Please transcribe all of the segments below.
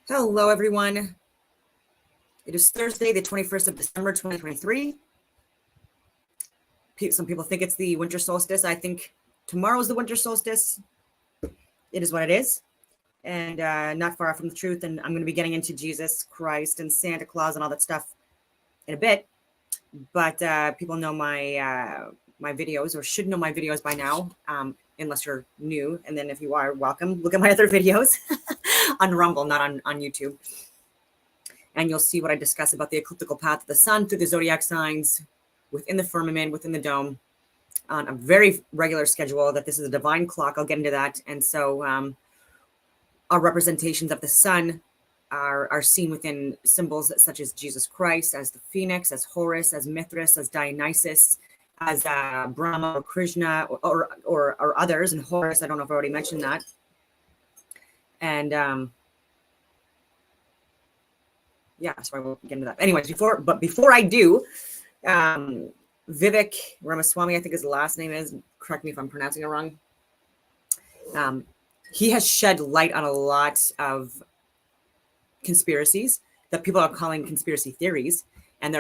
Hello, everyone. It is Thursday, the 21st of December, 2023. Some people think it's the winter solstice. I think tomorrow is the winter solstice. It is what it is, and not far from the truth. And I'm going to be getting into Jesus Christ and Santa Claus and all that stuff in a bit. But people know my videos, or should know my videos by now, unless you're new. And then if you are, welcome. Look at my other videos on Rumble, not on YouTube. And you'll see what I discuss about the ecliptical path of the sun through the zodiac signs, within the firmament, within the dome, on a very regular schedule, that this is a divine clock. I'll get into that. And so our representations of the sun are seen within symbols such as Jesus Christ, as the phoenix, as Horus, as Mithras, as Dionysus, as Brahma or Krishna, or others. And Horus, I don't know if I already mentioned that. And yeah, so I will get into that. Anyways, before I do, Vivek Ramaswamy, I think his last name is, correct me if I'm pronouncing it wrong. He has shed light on a lot of conspiracies that people are calling conspiracy theories. And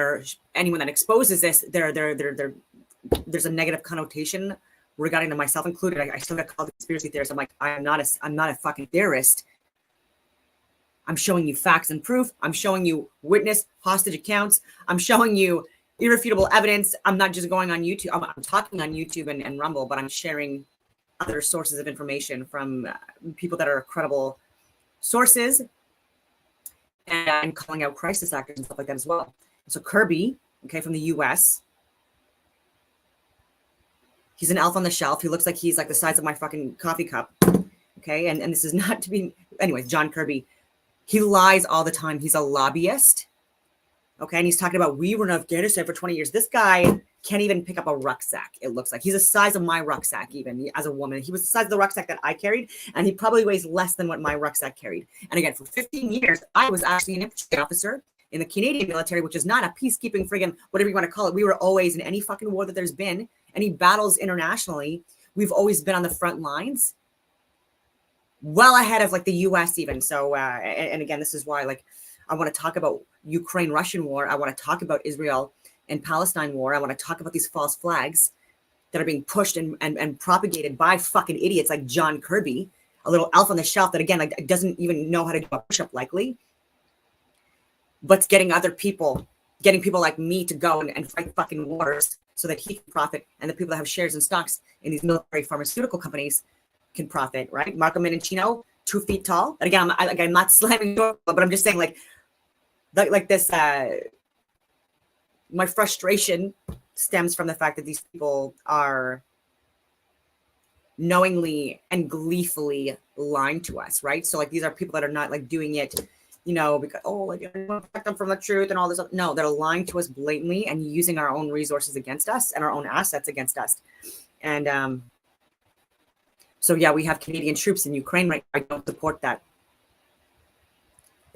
anyone that exposes this, there's a negative connotation regarding to myself included. I still get called a conspiracy theorist. I'm like, I'm not a fucking theorist. I'm showing you facts and proof. I'm showing you witness hostage accounts. I'm showing you irrefutable evidence. I'm not just going on YouTube. I'm talking on YouTube and Rumble, but I'm sharing other sources of information from people that are credible sources, and calling out crisis actors and stuff like that as well. So Kirby, okay, from the US, he's an elf on the shelf. He looks like he's like the size of my fucking coffee cup, okay? And this is not to be, anyways, John Kirby. He lies all the time. He's a lobbyist. Okay. And he's talking about, we were in Afghanistan for 20 years. This guy can't even pick up a rucksack. It looks like he's the size of my rucksack, even as a woman. He was the size of the rucksack that I carried. And he probably weighs less than what my rucksack carried. And again, for 15 years, I was actually an infantry officer in the Canadian military, which is not a peacekeeping friggin' whatever you want to call it. We were always in any fucking war that there's been, any battles internationally. We've always been on the front lines, well ahead of like the US even. So, and again, this is why, like, I want to talk about Ukraine-Russian war. I want to talk about Israel and Palestine war. I want to talk about these false flags that are being pushed and propagated by fucking idiots like John Kirby, a little elf on the shelf that, again, like, doesn't even know how to do a push-up likely, but getting people like me to go and fight fucking wars so that he can profit, and the people that have shares and stocks in these military pharmaceutical companies can profit, right? Marco Mendicino, 2 feet tall. And again, I'm not slamming, but I'm just saying, like this, my frustration stems from the fact that these people are knowingly and gleefully lying to us, right? So like, these are people that are not like doing it, because, like, I want to protect them from the truth and all this. No, they're lying to us blatantly and using our own resources against us and our own assets against us. And, so yeah, we have Canadian troops in Ukraine right now. I don't support that.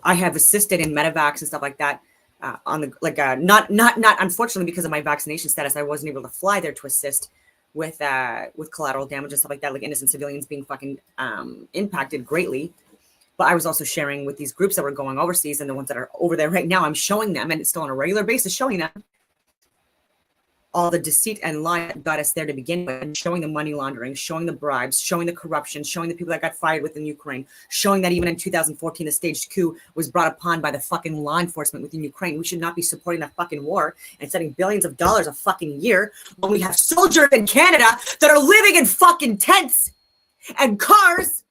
I have assisted in medevacs and stuff like that. On the not unfortunately, because of my vaccination status, I wasn't able to fly there to assist with collateral damage and stuff like that, like innocent civilians being fucking impacted greatly. But I was also sharing with these groups that were going overseas, and the ones that are over there right now, I'm showing them, and it's still on a regular basis, showing them all the deceit and lie that got us there to begin with, and showing the money laundering, showing the bribes, showing the corruption, showing the people that got fired within Ukraine, showing that even in 2014, the staged coup was brought upon by the fucking law enforcement within Ukraine. We should not be supporting that fucking war and sending billions of dollars a fucking year when we have soldiers in Canada that are living in fucking tents and cars,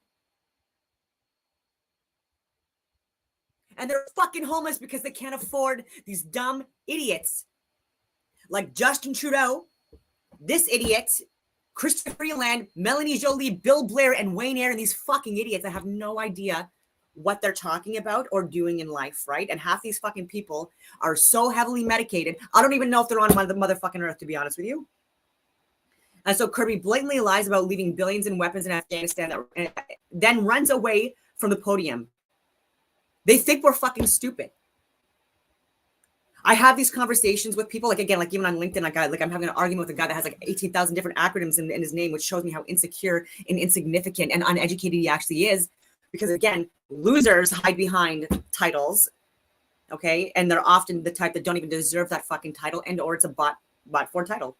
and they're fucking homeless because they can't afford these dumb idiots like Justin Trudeau, this idiot, Christopher Freeland, Melanie Jolie, Bill Blair, and Wayne Eyre, and these fucking idiots that have no idea what they're talking about or doing in life, right? And half these fucking people are so heavily medicated, I don't even know if they're on the motherfucking earth, to be honest with you. And so Kirby blatantly lies about leaving billions in weapons in Afghanistan, then runs away from the podium. They think we're fucking stupid. I have these conversations with people, like, again, like even on LinkedIn, like I'm having an argument with a guy that has like 18,000 different acronyms in his name, which shows me how insecure and insignificant and uneducated he actually is. because again, losers hide behind titles, okay, and they're often the type that don't even deserve that fucking title, and or it's a bought for title.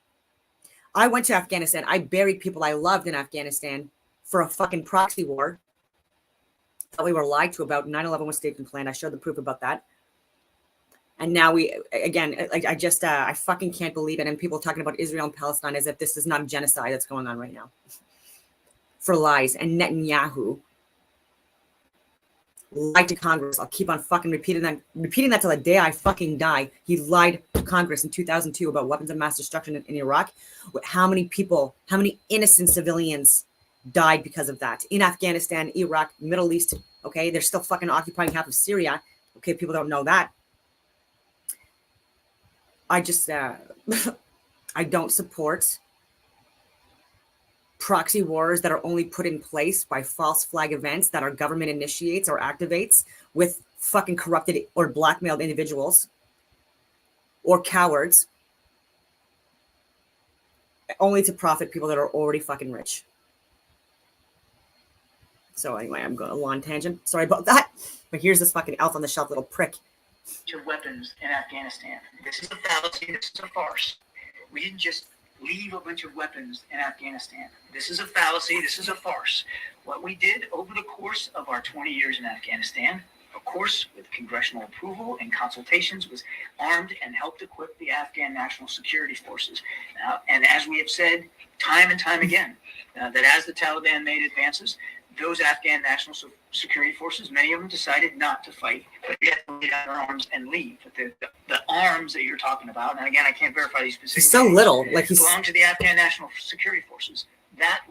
I went to Afghanistan. I buried people I loved in Afghanistan for a fucking proxy war that we were lied to about. 9/11 was staged and planned. I showed the proof about that. And now I fucking can't believe it. And people talking about Israel and Palestine as if this is not a genocide that's going on right now for lies. And Netanyahu lied to Congress. I'll keep on fucking repeating that till the day I fucking die. He lied to Congress in 2002 about weapons of mass destruction in Iraq. How many innocent civilians died because of that in Afghanistan, Iraq, Middle East? Okay, they're still fucking occupying half of Syria. Okay, people don't know that. I just I don't support proxy wars that are only put in place by false flag events that our government initiates or activates with fucking corrupted or blackmailed individuals or cowards, only to profit people that are already fucking rich. So anyway, I'm going a long tangent. Sorry about that. But here's this fucking elf on the shelf little prick. Weapons in Afghanistan. This is a fallacy. This is a farce. We didn't just leave a bunch of weapons in Afghanistan. This is a fallacy. This is a farce. What we did over the course of our 20 years in Afghanistan, of course, with congressional approval and consultations, was armed and helped equip the Afghan National Security Forces. And as we have said time and time again, that as the Taliban made advances, those Afghan National Security Forces, many of them decided not to fight, but yet to lay down their arms and leave. But the arms that you're talking about, and again, I can't verify these specific He's so names, little, like he's belong to the Afghan National Security Forces. That's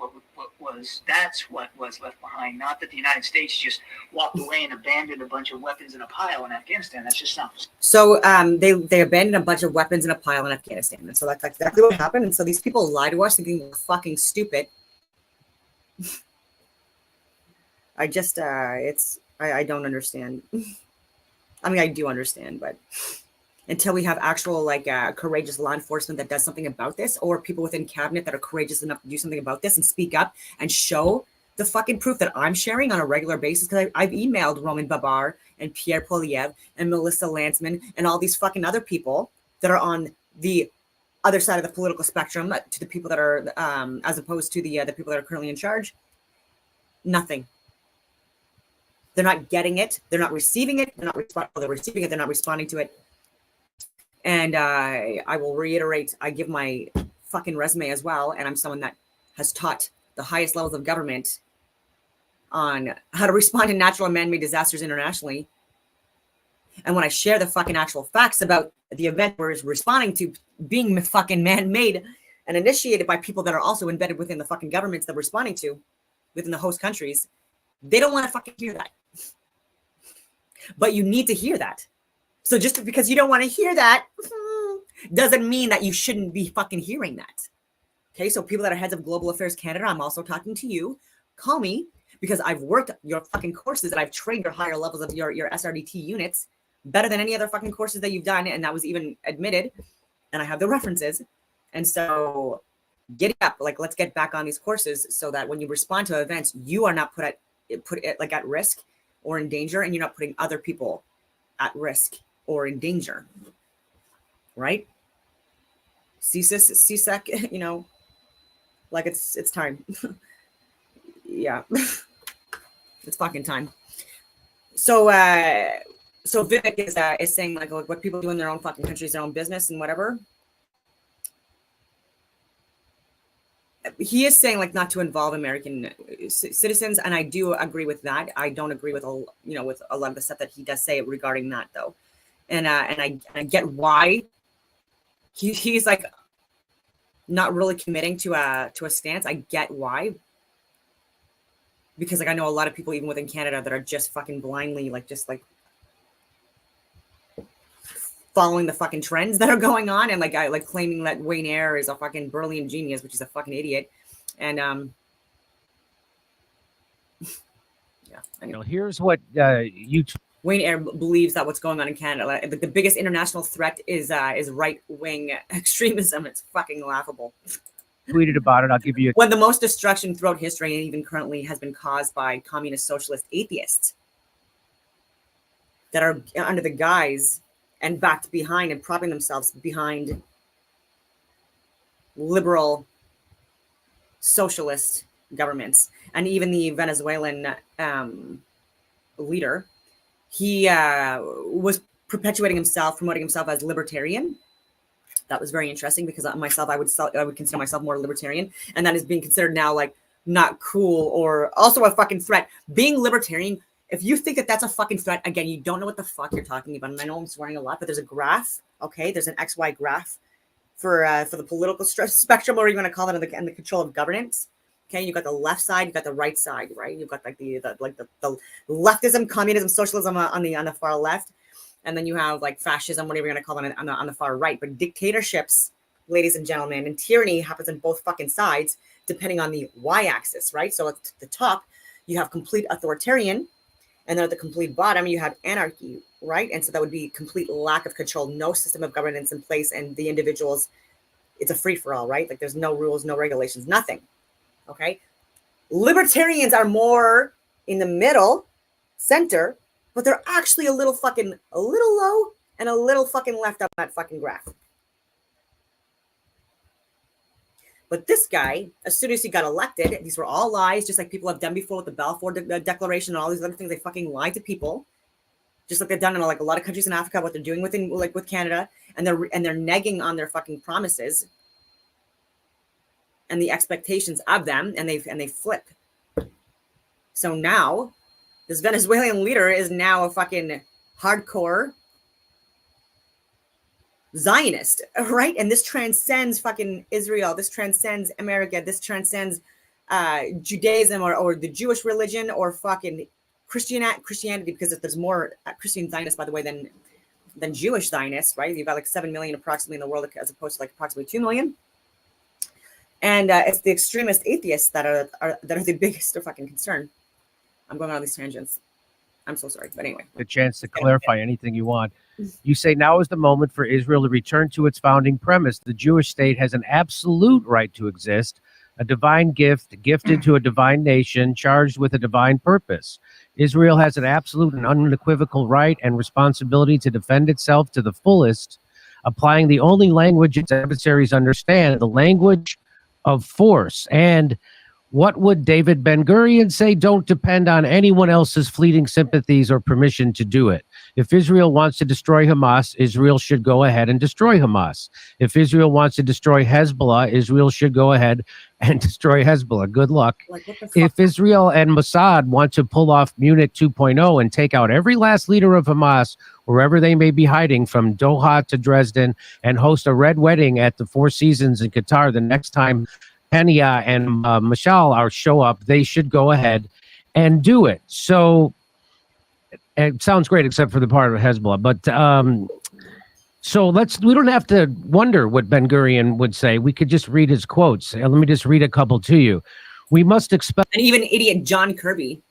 what was left behind. Not that the United States just walked away and abandoned a bunch of weapons in a pile in Afghanistan. That's just not. So they abandoned a bunch of weapons in a pile in Afghanistan, and so that's exactly what happened. And so these people lie to us, thinking we're fucking stupid. I just I don't understand. I mean, I do understand, but until we have actual courageous law enforcement that does something about this, or people within cabinet that are courageous enough to do something about this and speak up and show the fucking proof that I'm sharing on a regular basis, because I've emailed Roman Babar and Pierre Poilievre and Melissa Lantsman and all these fucking other people that are on the other side of the political spectrum to the people that are as opposed to the people that are currently in charge. Nothing. They're not getting it. They're not receiving it. They're receiving it. They're not responding to it. And I will reiterate, I give my fucking resume as well. And I'm someone that has taught the highest levels of government on how to respond to natural and man-made disasters internationally. And when I share the fucking actual facts about the event we're responding to being fucking man-made and initiated by people that are also embedded within the fucking governments that we're responding to within the host countries, they don't want to fucking hear that. But you need to hear that. So just because you don't want to hear that doesn't mean that you shouldn't be fucking hearing that. Okay, so people that are heads of Global Affairs Canada, I'm also talking to you. Call me, because I've worked your fucking courses and I've trained your higher levels of your SRDT units better than any other fucking courses that you've done, and that was even admitted. And I have the references. And so get up, let's get back on these courses so that when you respond to events, you are not put at risk or in danger, and you're not putting other people at risk or in danger, right? CSEC, it's time. Yeah, it's fucking time. So Vivek is saying what people do in their own fucking countries, their own business and whatever. He is saying not to involve American citizens, and I do agree with that. I don't agree with with a lot of the stuff that he does say regarding that, though, and I get why he's not really committing to a stance. I get why, because I know a lot of people even within Canada that are just fucking blindly following the fucking trends that are going on, and claiming that Wayne Eyre is a fucking brilliant genius, which is a fucking idiot. And yeah, anyway. Here's what Wayne Eyre believes that what's going on in Canada, the biggest international threat is right-wing extremism. It's fucking laughable. tweeted about it. I'll give you when the most destruction throughout history and even currently has been caused by communist socialist atheists that are under the guise and backed behind and propping themselves behind liberal socialist governments. And even the Venezuelan leader, he was perpetuating himself, promoting himself as libertarian. That was very interesting because myself, I would consider myself more libertarian, and that is being considered now like not cool or also a fucking threat. Being libertarian, if you think that that's a fucking threat, again, you don't know what the fuck you're talking about. And I know I'm swearing a lot, but there's a graph, okay? There's an XY graph for the political spectrum, or you want to call it, and the control of governance. Okay, you've got the left side, you've got the right side, right? You've got like the leftism, communism, socialism on the far left, and then you have like fascism, whatever you're gonna call it, on the far right. But dictatorships, ladies and gentlemen, and tyranny happens on both fucking sides, depending on the y-axis, right? So at the top, you have complete authoritarian, and then at the complete bottom, you have anarchy, right? And so that would be complete lack of control, no system of governance in place, and the individuals, it's a free-for-all, right? Like there's no rules, no regulations, nothing. Okay, libertarians are more in the middle, center, but they're actually a little low and a little fucking left up that fucking graph. But this guy, as soon as he got elected, these were all lies, just like people have done before with the Balfour Declaration and all these other things. They fucking lied to people, just like they've done in like a lot of countries in Africa. What they're doing with Canada, and they're negging on their fucking promises and the expectations of them, and they flip. So now this Venezuelan leader is now a fucking hardcore Zionist, right? And this transcends fucking Israel. This transcends America. This transcends Judaism or the Jewish religion or fucking Christianity, because if there's more Christian Zionists, by the way, than Jewish Zionists, right? You've got like 7 million approximately in the world, as opposed to like approximately 2 million. And it's the extremist atheists that are the biggest fucking concern. I'm going on these tangents. I'm so sorry, but anyway. The chance to clarify anything you want. You say now is the moment for Israel to return to its founding premise. The Jewish state has an absolute right to exist, a divine gift, gifted to a divine nation, charged with a divine purpose. Israel has an absolute and unequivocal right and responsibility to defend itself to the fullest, applying the only language its adversaries understand, the language of force. And what would David Ben-Gurion say? Don't depend on anyone else's fleeting sympathies or permission to do it. If Israel wants to destroy Hamas, Israel should go ahead and destroy Hamas. If Israel wants to destroy Hezbollah, Israel should go ahead and destroy Hezbollah. Good luck. If Israel and Mossad want to pull off Munich 2.0 and take out every last leader of Hamas, wherever they may be hiding, from Doha to Dresden, and host a red wedding at the Four Seasons in Qatar the next time Penia and Mashal are show up, they should go ahead and do it. So it sounds great, except for the part of Hezbollah. But so we don't have to wonder what Ben-Gurion would say. We could just read his quotes. Let me just read a couple to you. We must expect. And even idiot John Kirby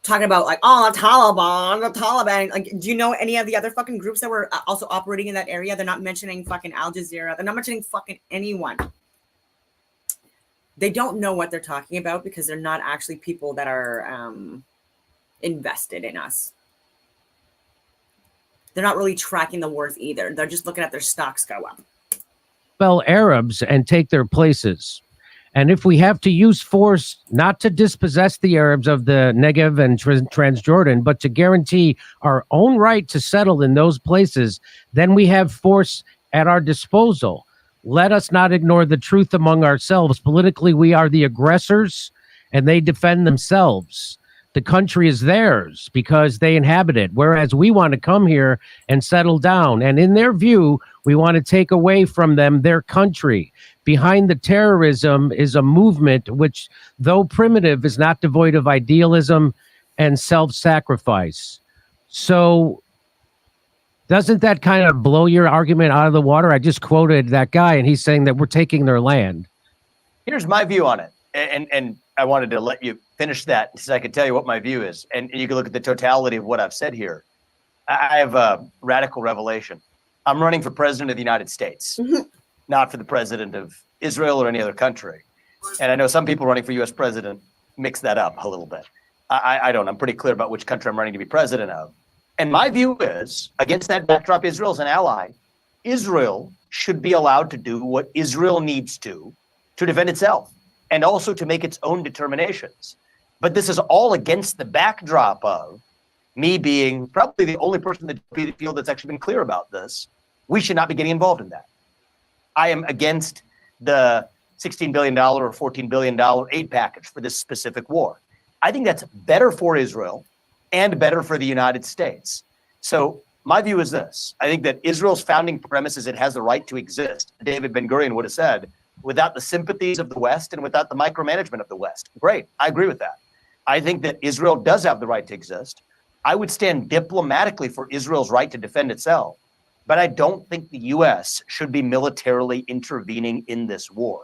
talking about like, oh, the Taliban. Like, do you know any of the other fucking groups that were also operating in that area? They're not mentioning fucking Al Jazeera. They're not mentioning fucking anyone. They don't know what they're talking about because they're not actually people that are invested in us. They're not really tracking the wars either. They're just looking at their stocks go up. Expel Arabs and take their places. And if we have to use force, not to dispossess the Arabs of the Negev and Transjordan, but to guarantee our own right to settle in those places, then we have force at our disposal. Let us not ignore the truth among ourselves. Politically, we are the aggressors, and they defend themselves. The country is theirs because they inhabit it, whereas we want to come here and settle down. And in their view, we want to take away from them their country. Behind the terrorism is a movement which, though primitive, is not devoid of idealism and self-sacrifice. So doesn't that kind of blow your argument out of the water? I just quoted that guy, and he's saying that we're taking their land. Here's my view on it. And I wanted to let you finish that so I could tell you what my view is. And you can look at the totality of what I've said here. I have a radical revelation. I'm running for president of the United States, not for the president of Israel or any other country. And I know some people running for U.S. president mix that up a little bit. I don't. I'm pretty clear about which country I'm running to be president of. And my view is, against that backdrop, Israel's an ally. Israel should be allowed to do what Israel needs to defend itself and also to make its own determinations. But this is all against the backdrop of me being probably the only person in the field that's actually been clear about this. We should not be getting involved in that. I am against the $16 billion or $14 billion aid package for this specific war. I think that's better for Israel and better for the United States. So my view is this. I think that Israel's founding premise is it has the right to exist. David Ben-Gurion would have said, without the sympathies of the West and without the micromanagement of the West. Great. I agree with that. I think that Israel does have the right to exist. I would stand diplomatically for Israel's right to defend itself. But I don't think the U.S. should be militarily intervening in this war.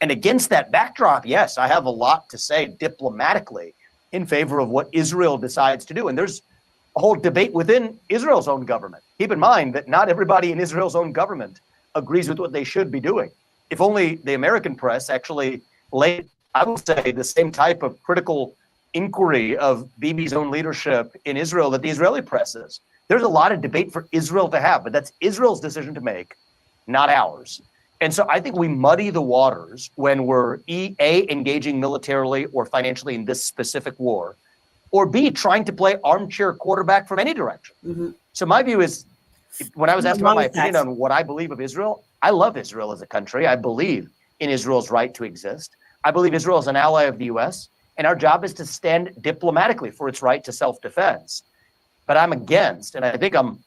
And against that backdrop, yes, I have a lot to say diplomatically in favor of what Israel decides to do. And there's a whole debate within Israel's own government. Keep in mind that not everybody in Israel's own government agrees with what they should be doing. If only the American press actually laid, I would say, the same type of critical inquiry of Bibi's own leadership in Israel that the Israeli press is. There's a lot of debate for Israel to have, but that's Israel's decision to make, not ours. And so I think we muddy the waters when we're A, engaging militarily or financially in this specific war, or B, trying to play armchair quarterback from any direction. Mm-hmm. So my view is, when I was asked about my opinion on what I believe of Israel, I love Israel as a country. I believe in Israel's right to exist. I believe Israel is an ally of the U.S., and our job is to stand diplomatically for its right to self-defense. But I'm against, and I think I'm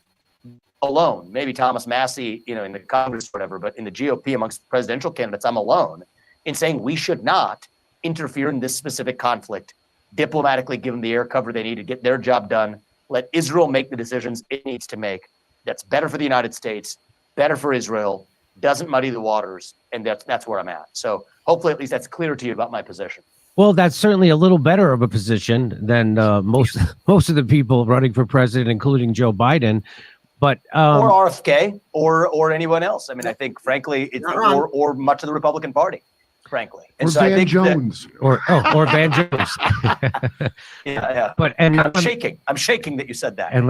alone, maybe Thomas Massey, in the Congress or whatever, but in the GOP amongst presidential candidates, I'm alone in saying we should not interfere in this specific conflict, diplomatically give them the air cover they need to get their job done. Let Israel make the decisions it needs to make. That's better for the United States, better for Israel, doesn't muddy the waters, and that's where I'm at. So hopefully at least that's clear to you about my position. Well, that's certainly a little better of a position than most of the people running for president, including Joe Biden. But or RFK or anyone else. I mean, I think, frankly, it's or much of the Republican Party, frankly. And or so Van I think Jones. or Van Jones. yeah. But I'm shaking that you said that. And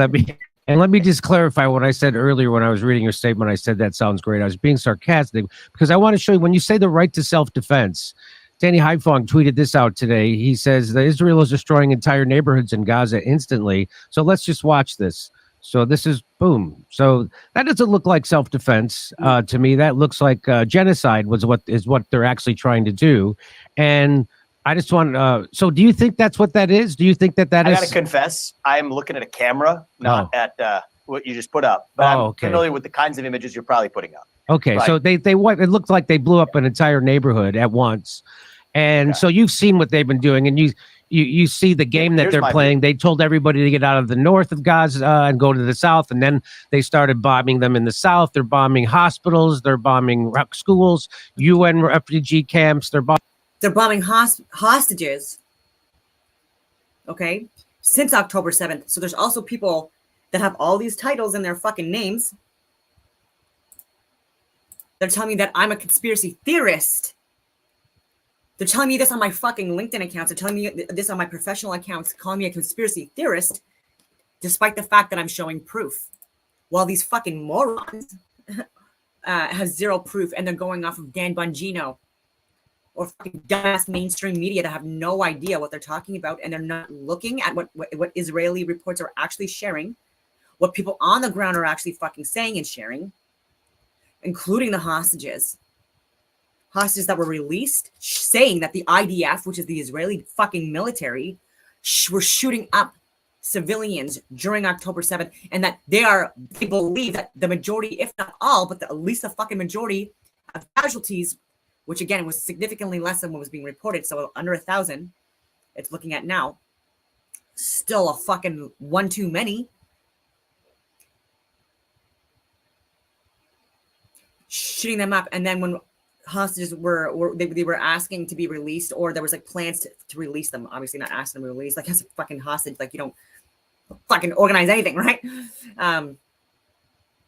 let me just clarify what I said earlier when I was reading your statement. I said that sounds great. I was being sarcastic because I want to show you when you say the right to self-defense. Danny Haiphong tweeted this out today. He says that Israel is destroying entire neighborhoods in Gaza instantly. So let's just watch this. So this is boom. So that doesn't look like self-defense to me. That looks like genocide is what they're actually trying to do. And I just want so do you think that's what that is? Do you think that is? I got to confess, I'm looking at a camera, not at what you just put up. But I'm familiar with the kinds of images you're probably putting up. Okay, right. So it looked like they blew up an entire neighborhood at once. And so you've seen what they've been doing, and you see the game that they're playing. They told everybody to get out of the north of Gaza and go to the south, and then they started bombing them in the south. They're bombing hospitals. They're bombing schools, UN refugee camps. They're bombing hostages. Okay, since October 7th. So there's also people that have all these titles in their fucking names. They're telling me that I'm a conspiracy theorist. They're telling me this on my fucking LinkedIn accounts. They're telling me this on my professional accounts, calling me a conspiracy theorist, despite the fact that I'm showing proof. While these fucking morons have zero proof, and they're going off of Dan Bongino or fucking dumbass mainstream media that have no idea what they're talking about, and they're not looking at what Israeli reports are actually sharing, what people on the ground are actually fucking saying and sharing, including the hostages that were released, saying that the IDF, which is the Israeli fucking military, were shooting up civilians during October 7th, and that they believe that the majority, if not all, but at least the fucking majority of casualties, which again was significantly less than what was being reported, so under 1,000, it's looking at now, still a fucking one too many. Shooting them up, and then when hostages they were asking to be released, or there was like plans to release them, obviously not asking them to release, like as a fucking hostage, like you don't fucking organize anything, right? And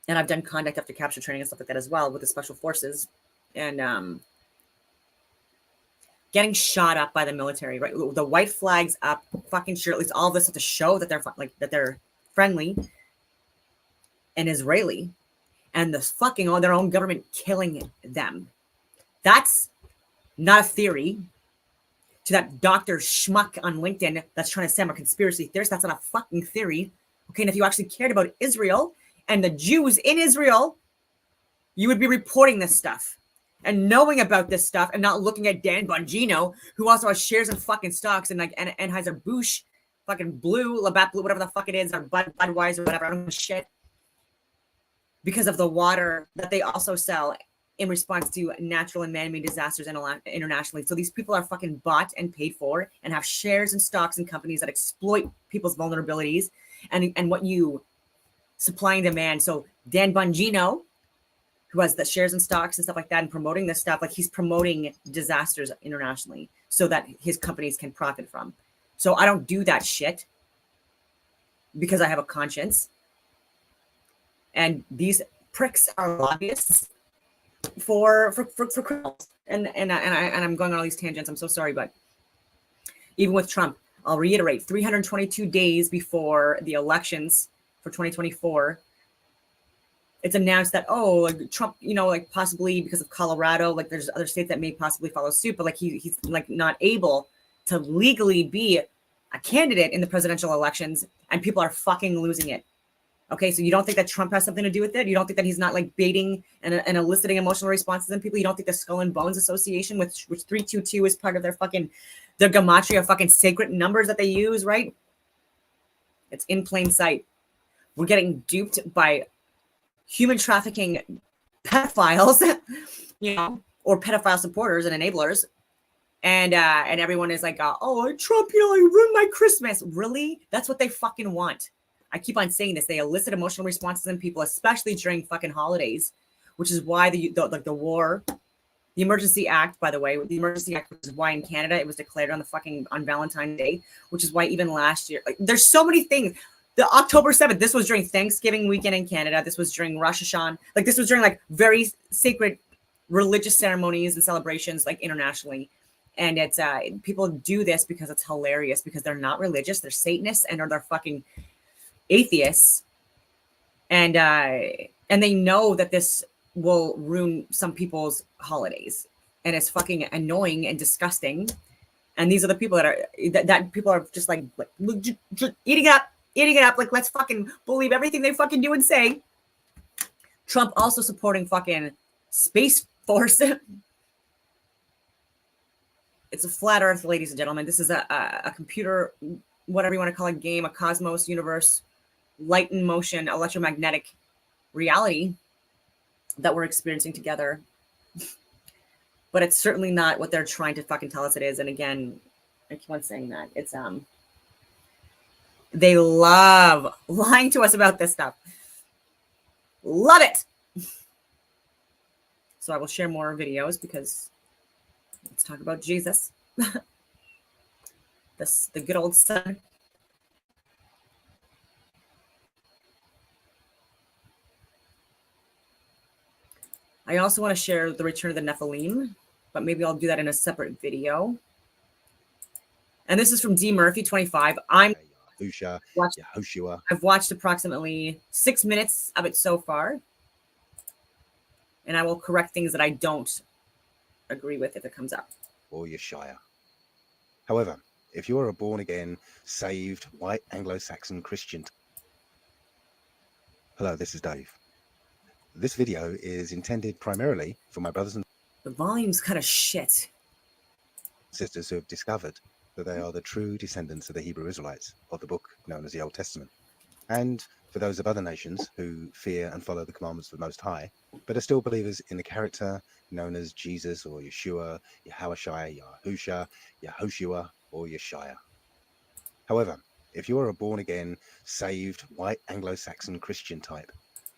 I've done conduct after capture training and stuff like that as well with the special forces, and getting shot up by the military, right? The white flags up, fucking shirtless, all this to show that they're friendly and Israeli, and the fucking on their own government killing them. That's not a theory to that Dr. Schmuck on LinkedIn that's trying to say I'm a conspiracy theorist. That's not a fucking theory. Okay, and if you actually cared about Israel and the Jews in Israel, you would be reporting this stuff and knowing about this stuff and not looking at Dan Bongino, who also has shares in fucking stocks and like Anheuser-Busch, fucking Blue, Labatt Blue, whatever the fuck it is, or Budweiser, whatever, I don't know shit. Because of the water that they also sell in response to natural and man-made disasters internationally. So these people are fucking bought and paid for and have shares in stocks and companies that exploit people's vulnerabilities and what you supply and demand. So Dan Bongino, who has the shares and stocks and stuff like that and promoting this stuff, like he's promoting disasters internationally so that his companies can profit from. So I don't do that shit because I have a conscience. And these pricks are lobbyists for criminals. And I'm going on all these tangents. I'm so sorry, but even with Trump, I'll reiterate, 322 days before the elections for 2024, it's announced that, oh, like Trump, you know, like possibly because of Colorado, like there's other states that may possibly follow suit, but like he's like not able to legally be a candidate in the presidential elections, and people are fucking losing it. Okay, so you don't think that Trump has something to do with it? You don't think that he's not like baiting and eliciting emotional responses in people? You don't think the Skull and Bones Association, which 322 is part of their gematria fucking sacred numbers that they use, right? It's in plain sight. We're getting duped by human trafficking pedophiles, you know, or pedophile supporters and enablers. And everyone is like, oh, Trump, you know, he ruined my Christmas. Really? That's what they fucking want. I keep on saying this. They elicit emotional responses in people, especially during fucking holidays, which is why the war, the Emergency Act, by the way, the Emergency Act is why in Canada it was declared on Valentine's Day, which is why even last year, like there's so many things. The October 7th, this was during Thanksgiving weekend in Canada. This was during Rosh Hashanah. Like this was during like very sacred religious ceremonies and celebrations like internationally. And it's people do this because it's hilarious, because they're not religious. They're Satanists and they're fucking atheists, and they know that this will ruin some people's holidays, and it's fucking annoying and disgusting. And these are the people that people are just like eating it up. Like, let's fucking believe everything they fucking do and say. Trump also supporting fucking Space Force. It's a flat Earth, ladies and gentlemen. This is a computer, whatever you want to call it, game, a cosmos, universe, light in motion, electromagnetic reality that we're experiencing together. But it's certainly not what they're trying to fucking tell us it is. And again, I keep on saying that. It's they love lying to us about this stuff. Love it. So I will share more videos, because let's talk about Jesus. The good old son. I also want to share the return of the Nephilim, but maybe I'll do that in a separate video. And this is from D Murphy 25. I've watched approximately 6 minutes of it so far, and I will correct things that I don't agree with if it comes up. Or Yeshua. However, if you're a born-again, saved, white Anglo-Saxon Christian... Hello, this is Dave. This video is intended primarily for my brothers and The volume's kind of shit. sisters who have discovered that they are the true descendants of the Hebrew Israelites of the book known as the Old Testament. And for those of other nations who fear and follow the commandments of the Most High, but are still believers in the character known as Jesus or Yeshua, Yahushua, Yahusha, Yahushua, or Yeshua. However, if you are a born-again, saved, white Anglo-Saxon Christian type,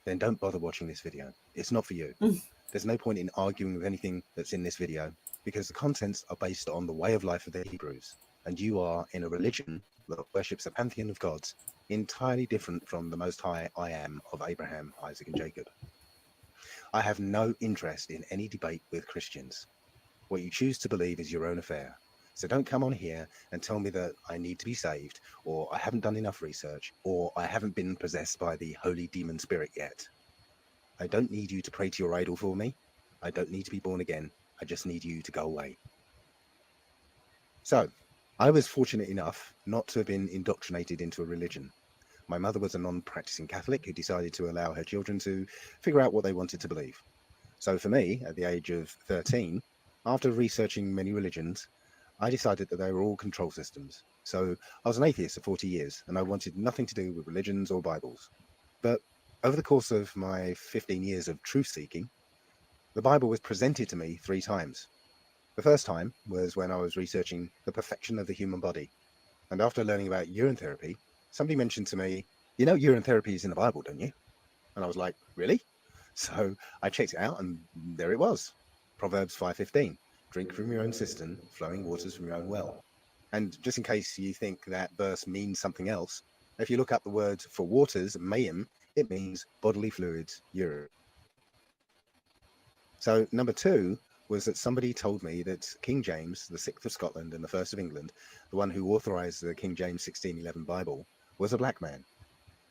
then don't bother watching this video. It's not for you. There's no point in arguing with anything that's in this video, because the contents are based on the way of life of the Hebrews, and you are in a religion that worships a pantheon of gods entirely different from the Most High I Am of Abraham, Isaac, and Jacob. I have no interest in any debate with Christians. What you choose to believe is your own affair. So don't come on here and tell me that I need to be saved, or I haven't done enough research, or I haven't been possessed by the holy demon spirit yet. I don't need you to pray to your idol for me. I don't need to be born again. I just need you to go away. So, I was fortunate enough not to have been indoctrinated into a religion. My mother was a non-practicing Catholic who decided to allow her children to figure out what they wanted to believe. So for me, at the age of 13, after researching many religions, I decided that they were all control systems. So I was an atheist for 40 years, and I wanted nothing to do with religions or Bibles. But over the course of my 15 years of truth-seeking, the Bible was presented to me 3 times. The first time was when I was researching the perfection of the human body. And after learning about urine therapy, somebody mentioned to me, you know, urine therapy is in the Bible, don't you? And I was like, really? So I checked it out, and there it was. Proverbs 5:15. Drink from your own cistern, flowing waters from your own well. And just in case you think that verse means something else, if you look up the word for waters, mayim, it means bodily fluids, urine. So number 2 was that somebody told me that King James, the 6th of Scotland and the 1st of England, the one who authorized the King James 1611 Bible, was a black man.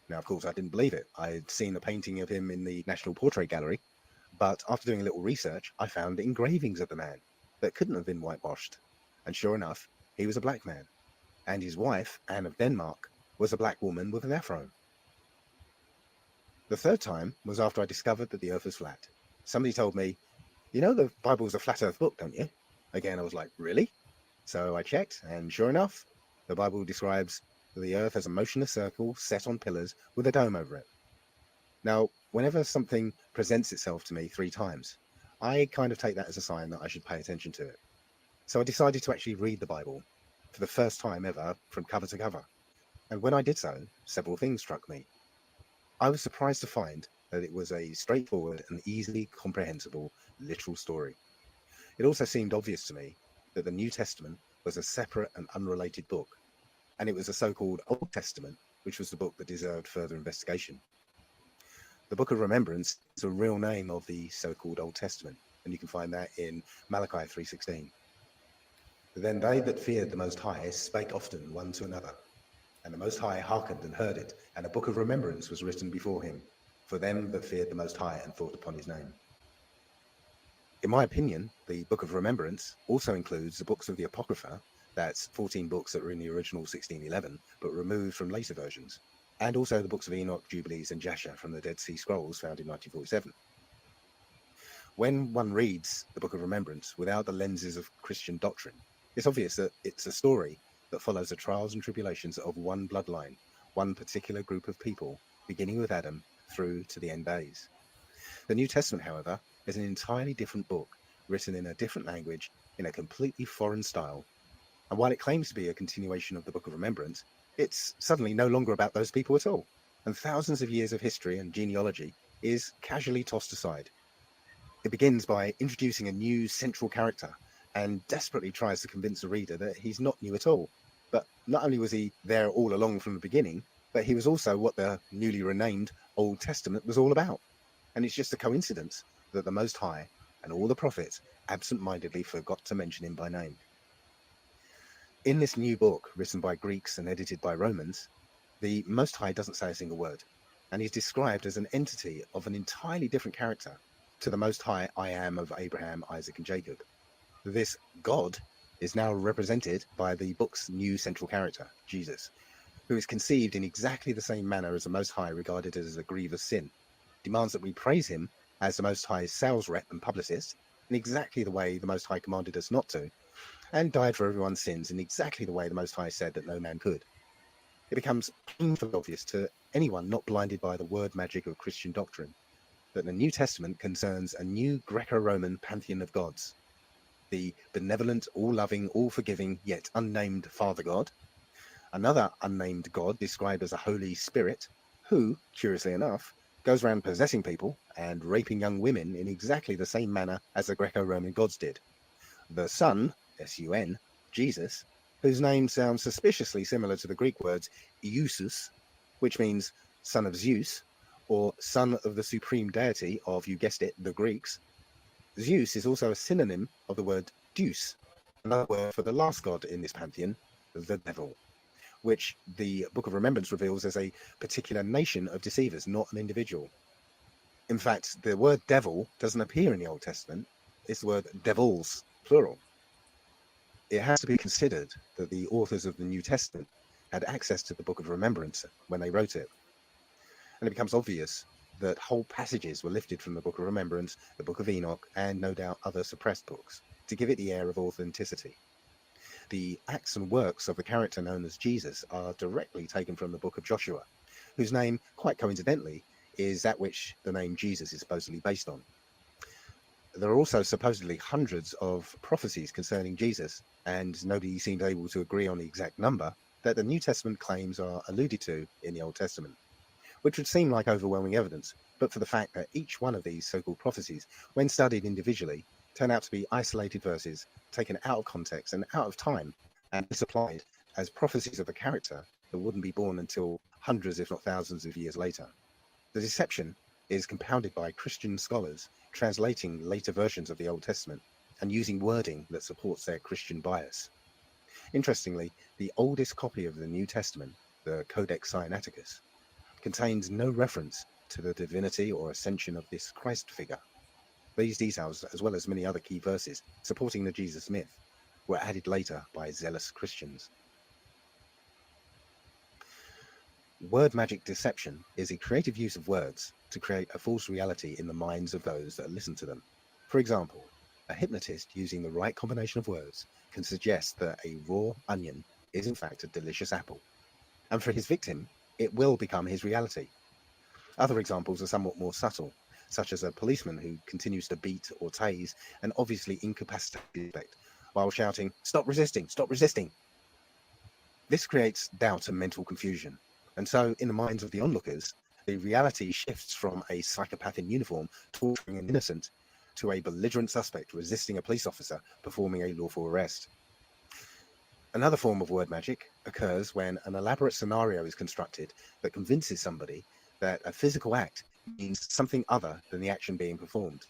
Now, of course, I didn't believe it. I had seen a painting of him in the National Portrait Gallery, but after doing a little research, I found engravings of the man that couldn't have been whitewashed. And sure enough, he was a black man. And his wife, Anne of Denmark, was a black woman with an afro. The third time was after I discovered that the earth was flat. Somebody told me, you know, the Bible's a flat earth book, don't you? Again, I was like, really? So I checked, and sure enough, the Bible describes the earth as a motionless circle set on pillars with a dome over it. Now, whenever something presents itself to me 3 times, I kind of take that as a sign that I should pay attention to it. So I decided to actually read the Bible for the first time ever from cover to cover. And when I did so, several things struck me. I was surprised to find that it was a straightforward and easily comprehensible literal story. It also seemed obvious to me that the New Testament was a separate and unrelated book, and it was a so-called Old Testament, which was the book that deserved further investigation. The Book of Remembrance is a real name of the so-called Old Testament, and you can find that in Malachi 3:16. Then they that feared the Most High spake often one to another, and the Most High hearkened and heard it, and a book of remembrance was written before him, for them that feared the Most High and thought upon his name. In my opinion, the Book of Remembrance also includes the books of the Apocrypha, that's 14 books that were in the original 1611, but removed from later versions, and also the books of Enoch, Jubilees, and Jasher from the Dead Sea Scrolls found in 1947. When one reads the Book of Remembrance without the lenses of Christian doctrine, it's obvious that it's a story that follows the trials and tribulations of one bloodline, one particular group of people, beginning with Adam through to the end days. The New Testament, however, is an entirely different book, written in a different language, in a completely foreign style. And while it claims to be a continuation of the Book of Remembrance, it's suddenly no longer about those people at all. And thousands of years of history and genealogy is casually tossed aside. It begins by introducing a new central character and desperately tries to convince the reader that he's not new at all. But not only was he there all along from the beginning, but he was also what the newly renamed Old Testament was all about. And it's just a coincidence that the Most High and all the prophets absent-mindedly forgot to mention him by name. In this new book, written by Greeks and edited by Romans, the Most High doesn't say a single word, and he's described as an entity of an entirely different character to the Most High I Am of Abraham, Isaac, and Jacob. This God is now represented by the book's new central character, Jesus, who is conceived in exactly the same manner as the Most High regarded as a grievous sin, demands that we praise him as the Most High's sales rep and publicist in exactly the way the Most High commanded us not to, and died for everyone's sins in exactly the way the Most High said that no man could. It becomes painfully obvious to anyone not blinded by the word magic of Christian doctrine that the New Testament concerns a new Greco-Roman pantheon of gods, the benevolent, all-loving, all-forgiving, yet unnamed Father God, another unnamed God described as a Holy Spirit, who, curiously enough, goes around possessing people and raping young women in exactly the same manner as the Greco-Roman gods did, the Son, S-U-N, Jesus, whose name sounds suspiciously similar to the Greek words Iousus, which means son of Zeus, or son of the supreme deity of, you guessed it, the Greeks. Zeus is also a synonym of the word Deus, another word for the last god in this pantheon, the devil, which the Book of Remembrance reveals as a particular nation of deceivers, not an individual. In fact, the word devil doesn't appear in the Old Testament. It's the word devils, plural. It has to be considered that the authors of the New Testament had access to the Book of Remembrance when they wrote it. And it becomes obvious that whole passages were lifted from the Book of Remembrance, the Book of Enoch, and no doubt other suppressed books to give it the air of authenticity. The acts and works of the character known as Jesus are directly taken from the Book of Joshua, whose name, quite coincidentally, is that which the name Jesus is supposedly based on. There are also supposedly hundreds of prophecies concerning Jesus, and nobody seemed able to agree on the exact number that the New Testament claims are alluded to in the Old Testament, which would seem like overwhelming evidence, but for the fact that each one of these so-called prophecies, when studied individually, turn out to be isolated verses taken out of context and out of time and misapplied as prophecies of a character that wouldn't be born until hundreds, if not thousands of years later. The deception is compounded by Christian scholars translating later versions of the Old Testament and using wording that supports their Christian bias. Interestingly, the oldest copy of the New Testament, the Codex Sinaiticus, contains no reference to the divinity or ascension of this Christ figure. These details, as well as many other key verses supporting the Jesus myth, were added later by zealous Christians. Word magic deception is a creative use of words to create a false reality in the minds of those that listen to them. For example, a hypnotist using the right combination of words can suggest that a raw onion is in fact a delicious apple, and for his victim, it will become his reality. Other examples are somewhat more subtle, such as a policeman who continues to beat or tase an obviously incapacitated suspect while shouting, "Stop resisting! Stop resisting!" This creates doubt and mental confusion. And so, in the minds of the onlookers, the reality shifts from a psychopath in uniform torturing an innocent to a belligerent suspect resisting a police officer performing a lawful arrest. Another form of word magic occurs when an elaborate scenario is constructed that convinces somebody that a physical act means something other than the action being performed.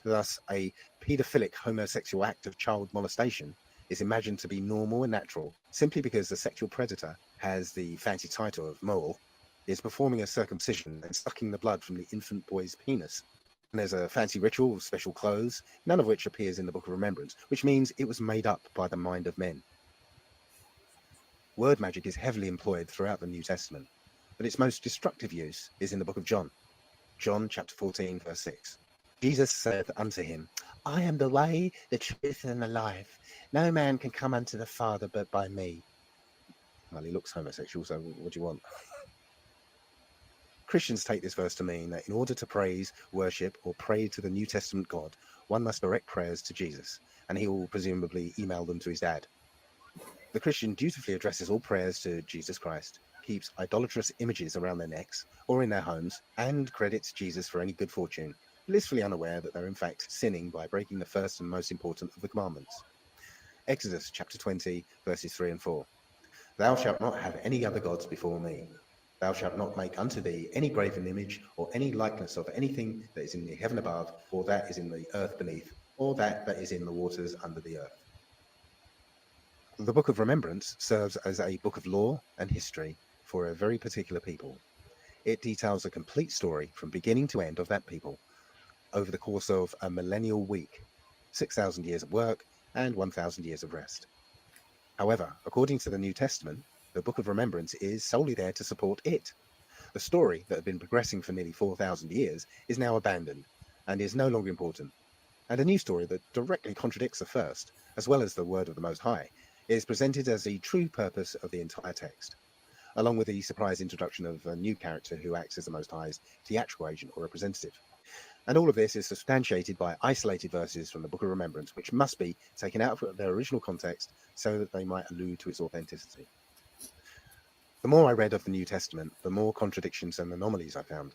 Thus, a paedophilic homosexual act of child molestation is imagined to be normal and natural simply because the sexual predator has the fancy title of mole, is performing a circumcision and sucking the blood from the infant boy's penis. And there's a fancy ritual of special clothes, none of which appears in the Book of Remembrance, which means it was made up by the mind of men. Word magic is heavily employed throughout the New Testament, but its most destructive use is in the book of John. John chapter 14, verse 6. Jesus saith unto him, I am the way, the truth, and the life. No man can come unto the Father but by me. Well, he looks homosexual, so what do you want? Christians take this verse to mean that in order to praise, worship, or pray to the New Testament God, one must direct prayers to Jesus, and he will presumably email them to his dad. The Christian dutifully addresses all prayers to Jesus Christ, keeps idolatrous images around their necks or in their homes, and credits Jesus for any good fortune, blissfully unaware that they're in fact sinning by breaking the first and most important of the commandments. Exodus chapter 20, verses 3 and 4. Thou shalt not have any other gods before me. Thou shalt not make unto thee any graven image or any likeness of anything that is in the heaven above, or that is in the earth beneath, or that is in the waters under the earth. The Book of Remembrance serves as a book of law and history for a very particular people. It details a complete story from beginning to end of that people over the course of a millennial week, 6,000 years of work and 1,000 years of rest. However, according to the New Testament, the Book of Remembrance is solely there to support it. The story that had been progressing for nearly 4,000 years is now abandoned and is no longer important. And a new story that directly contradicts the first, as well as the word of the Most High, is presented as the true purpose of the entire text, along with the surprise introduction of a new character who acts as the Most High's theatrical agent or representative. And all of this is substantiated by isolated verses from the Book of Remembrance, which must be taken out of their original context so that they might allude to its authenticity. The more I read of the New Testament, the more contradictions and anomalies I found,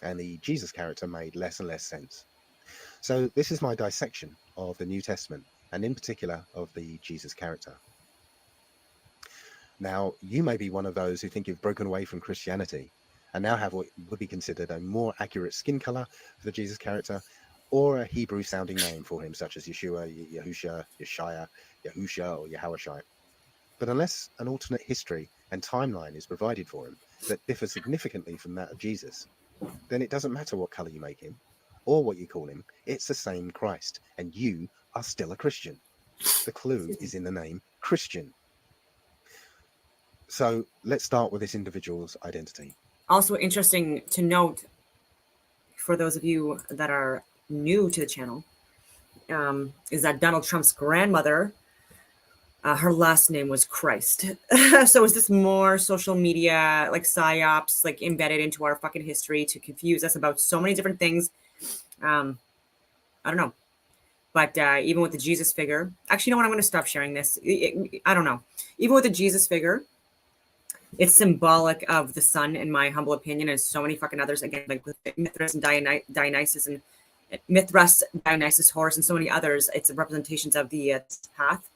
and the Jesus character made less and less sense. So this is my dissection of the New Testament, and in particular of the Jesus character. Now, you may be one of those who think you've broken away from Christianity and now have what would be considered a more accurate skin color for the Jesus character, or a Hebrew sounding name for him, such as Yeshua, Yahusha, Yeshaya, Yahusha, or Yahushai. But unless an alternate history and timeline is provided for him that differ significantly from that of Jesus, then it doesn't matter what color you make him or what you call him, it's the same Christ, and you are still a Christian. The clue is in the name Christian. So let's start with this individual's identity. Also interesting to note, for those of you that are new to the channel, is that Donald Trump's grandmother, her last name was Christ. So is this more social media, like psyops, like embedded into our fucking history to confuse us about so many different things? I don't know. But even with the Jesus figure, actually, you know what? I'm going to stop sharing this. I don't know. Even with the Jesus figure, it's symbolic of the sun, in my humble opinion, and so many fucking others. Again, like with Mithras and Dionysus and Mithras, Dionysus, Horus, and so many others. It's representations of the path.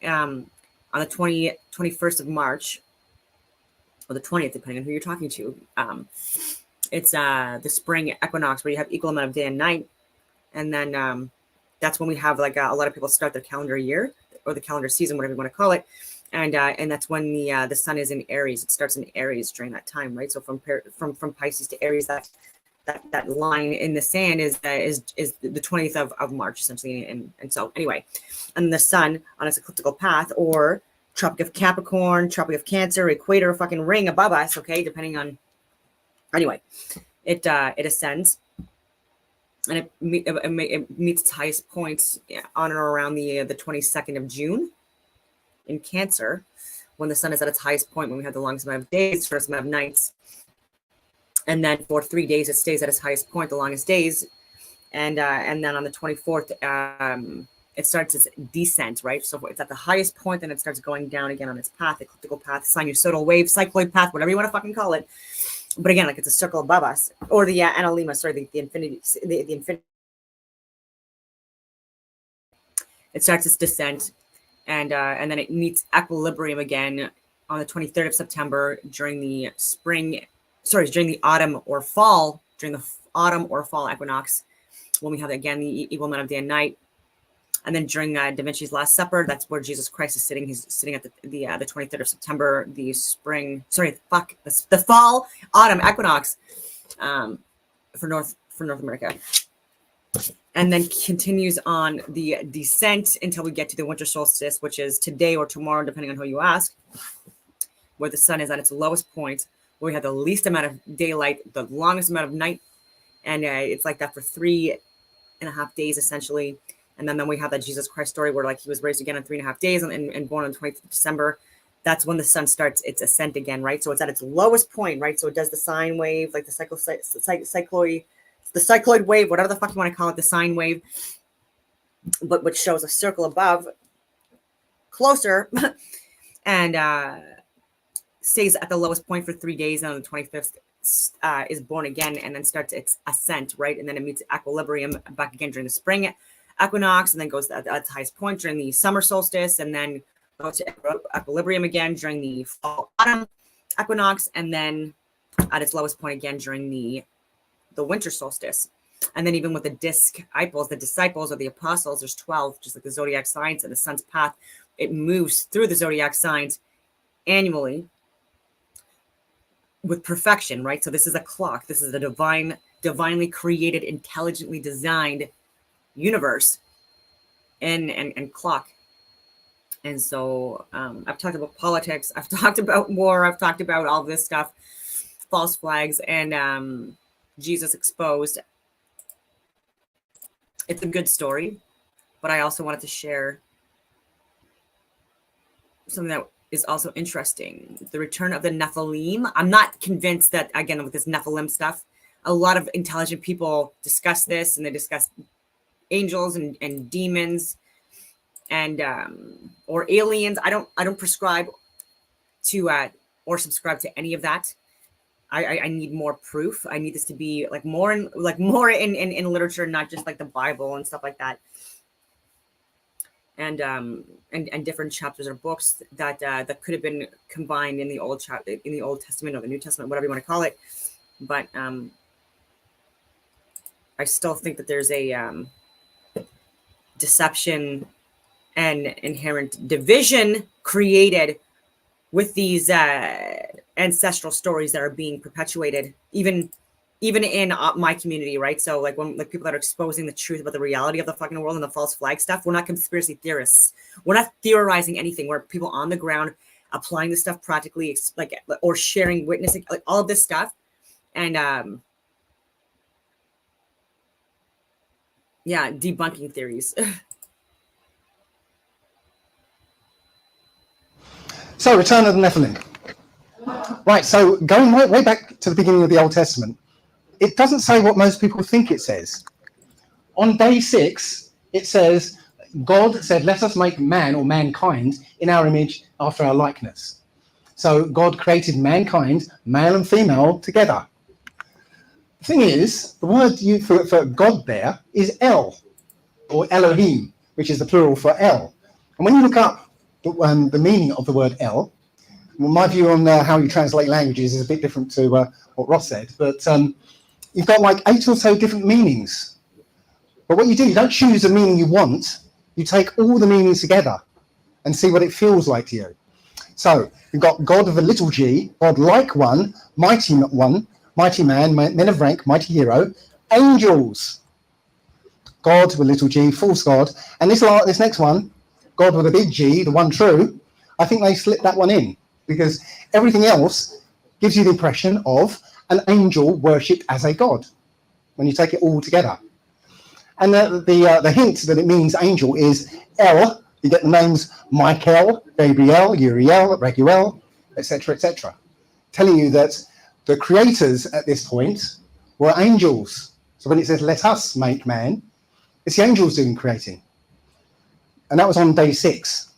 On the 21st of March, or the 20th, depending on who you're talking to, it's the spring equinox where you have equal amount of day and night. And then that's when we have like a lot of people start their calendar year or the calendar season, whatever you want to call it. And that's when the sun is in Aries. It starts in Aries during that time, right? So from Pisces to Aries, that line in the sand is the 20th of March, essentially. And so anyway, and the sun on its ecliptical path, or Tropic of Capricorn, Tropic of Cancer, equator fucking ring above us, okay, depending on, anyway, it ascends. And it meets its highest points on or around the 22nd of June in Cancer, when the sun is at its highest point, when we have the longest amount of days, first amount of nights. And then for 3 days, it stays at its highest point, the longest days. And then on the 24th, it starts its descent, right? So it's at the highest point, then it starts going down again on its path, ecliptical path, sinusoidal wave, cycloid path, whatever you want to fucking call it. But again, like it's a circle above us, or the analemma, sorry, the infinity, the infinity. It starts its descent, and then it meets equilibrium again on the 23rd of September during the autumn or fall equinox, when we have again the equal amount of day and night. And then during Da Vinci's Last Supper, that's where Jesus Christ is sitting. He's sitting at the 23rd of September, the fall autumn equinox for North America, and then continues on the descent until we get to the winter solstice, which is today or tomorrow, depending on who you ask, where the sun is at its lowest point, where we have the least amount of daylight, the longest amount of night, and it's like that for 3.5 days essentially. And then we have that Jesus Christ story where like he was raised again in 3.5 days and born on the 20th of December. That's when the sun starts its ascent again, right? So it's at its lowest point, right? So it does the sine wave, like the cycloid wave, whatever the fuck you want to call it, the sine wave, but which shows a circle above, closer, and stays at the lowest point for 3 days. And on the 25th is born again and then starts its ascent, right? And then it meets equilibrium back again during the spring equinox, and then goes at its highest point during the summer solstice, and then goes to equilibrium again during the fall autumn equinox, and then at its lowest point again during the winter solstice. And then even with the disciples or the apostles, there's 12, just like the zodiac signs and the sun's path. It moves through the zodiac signs annually with perfection, right? So this is a clock. This is a divinely created, intelligently designed universe and clock. And so I've talked about politics, I've talked about war, I've talked about all this stuff, false flags, and Jesus exposed. It's a good story, but I also wanted to share something that is also interesting: the return of the Nephilim. I'm not convinced that, again, with this Nephilim stuff, a lot of intelligent people discuss this, and they discuss angels and demons and or aliens. I don't prescribe to or subscribe to any of that. I need more proof. I need this to be like more in literature, not just like the Bible and stuff like that. And different chapters or books that could have been combined in the Old Testament or the New Testament, whatever you want to call it. But I still think that there's a deception and inherent division created with these ancestral stories that are being perpetuated, even in my community, right? So like when like people that are exposing the truth about the reality of the fucking world and the false flag stuff, we're not conspiracy theorists. We're not theorizing anything. We're people on the ground applying this stuff practically, like, or sharing, witnessing, like all of this stuff. And yeah, debunking theories. So, Return of the Nephilim. Right, so going way back to the beginning of the Old Testament, it doesn't say what most people think it says. On day 6, it says, God said, let us make man or mankind in our image after our likeness. So God created mankind, male and female, together. The thing is, the word used for God there is El, or Elohim, which is the plural for El. And when you look up the meaning of the word El, well, my view on how you translate languages is a bit different to what Ross said, but you've got like 8 or so different meanings. But what you do, you don't choose the meaning you want, you take all the meanings together and see what it feels like to you. So you've got God with a little g, God like one, mighty man, men of rank, mighty hero, angels, God with a little g, false God, and this next one, God with a big G, the one true, I think they slipped that one in because everything else gives you the impression of an angel worshipped as a god when you take it all together. And the hint that it means angel is El. You get the names Michael, Gabriel, Uriel, Raguel, etc., telling you that the creators at this point were angels. So when it says, let us make man, it's the angels doing creating. And that was on day 6.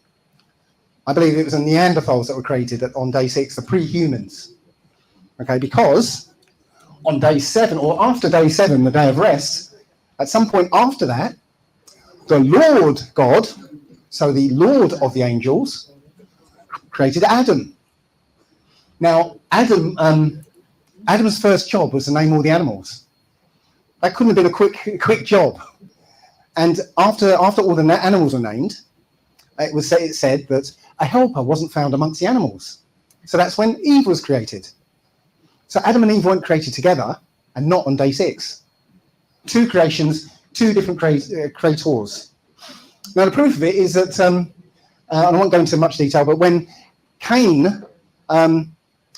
I believe it was the Neanderthals that were created on day 6, the pre-humans. Okay, because on day 7, or after day 7, the day of rest, at some point after that, the Lord God, so the Lord of the angels, created Adam. Now, Adam's first job was to name all the animals. That couldn't have been a quick job. And after all the animals were named, it said that a helper wasn't found amongst the animals. So that's when Eve was created. So Adam and Eve weren't created together, and not on day 6. 2 creations, 2 different creators. Now the proof of it is that, and I won't go into much detail, but when Cain,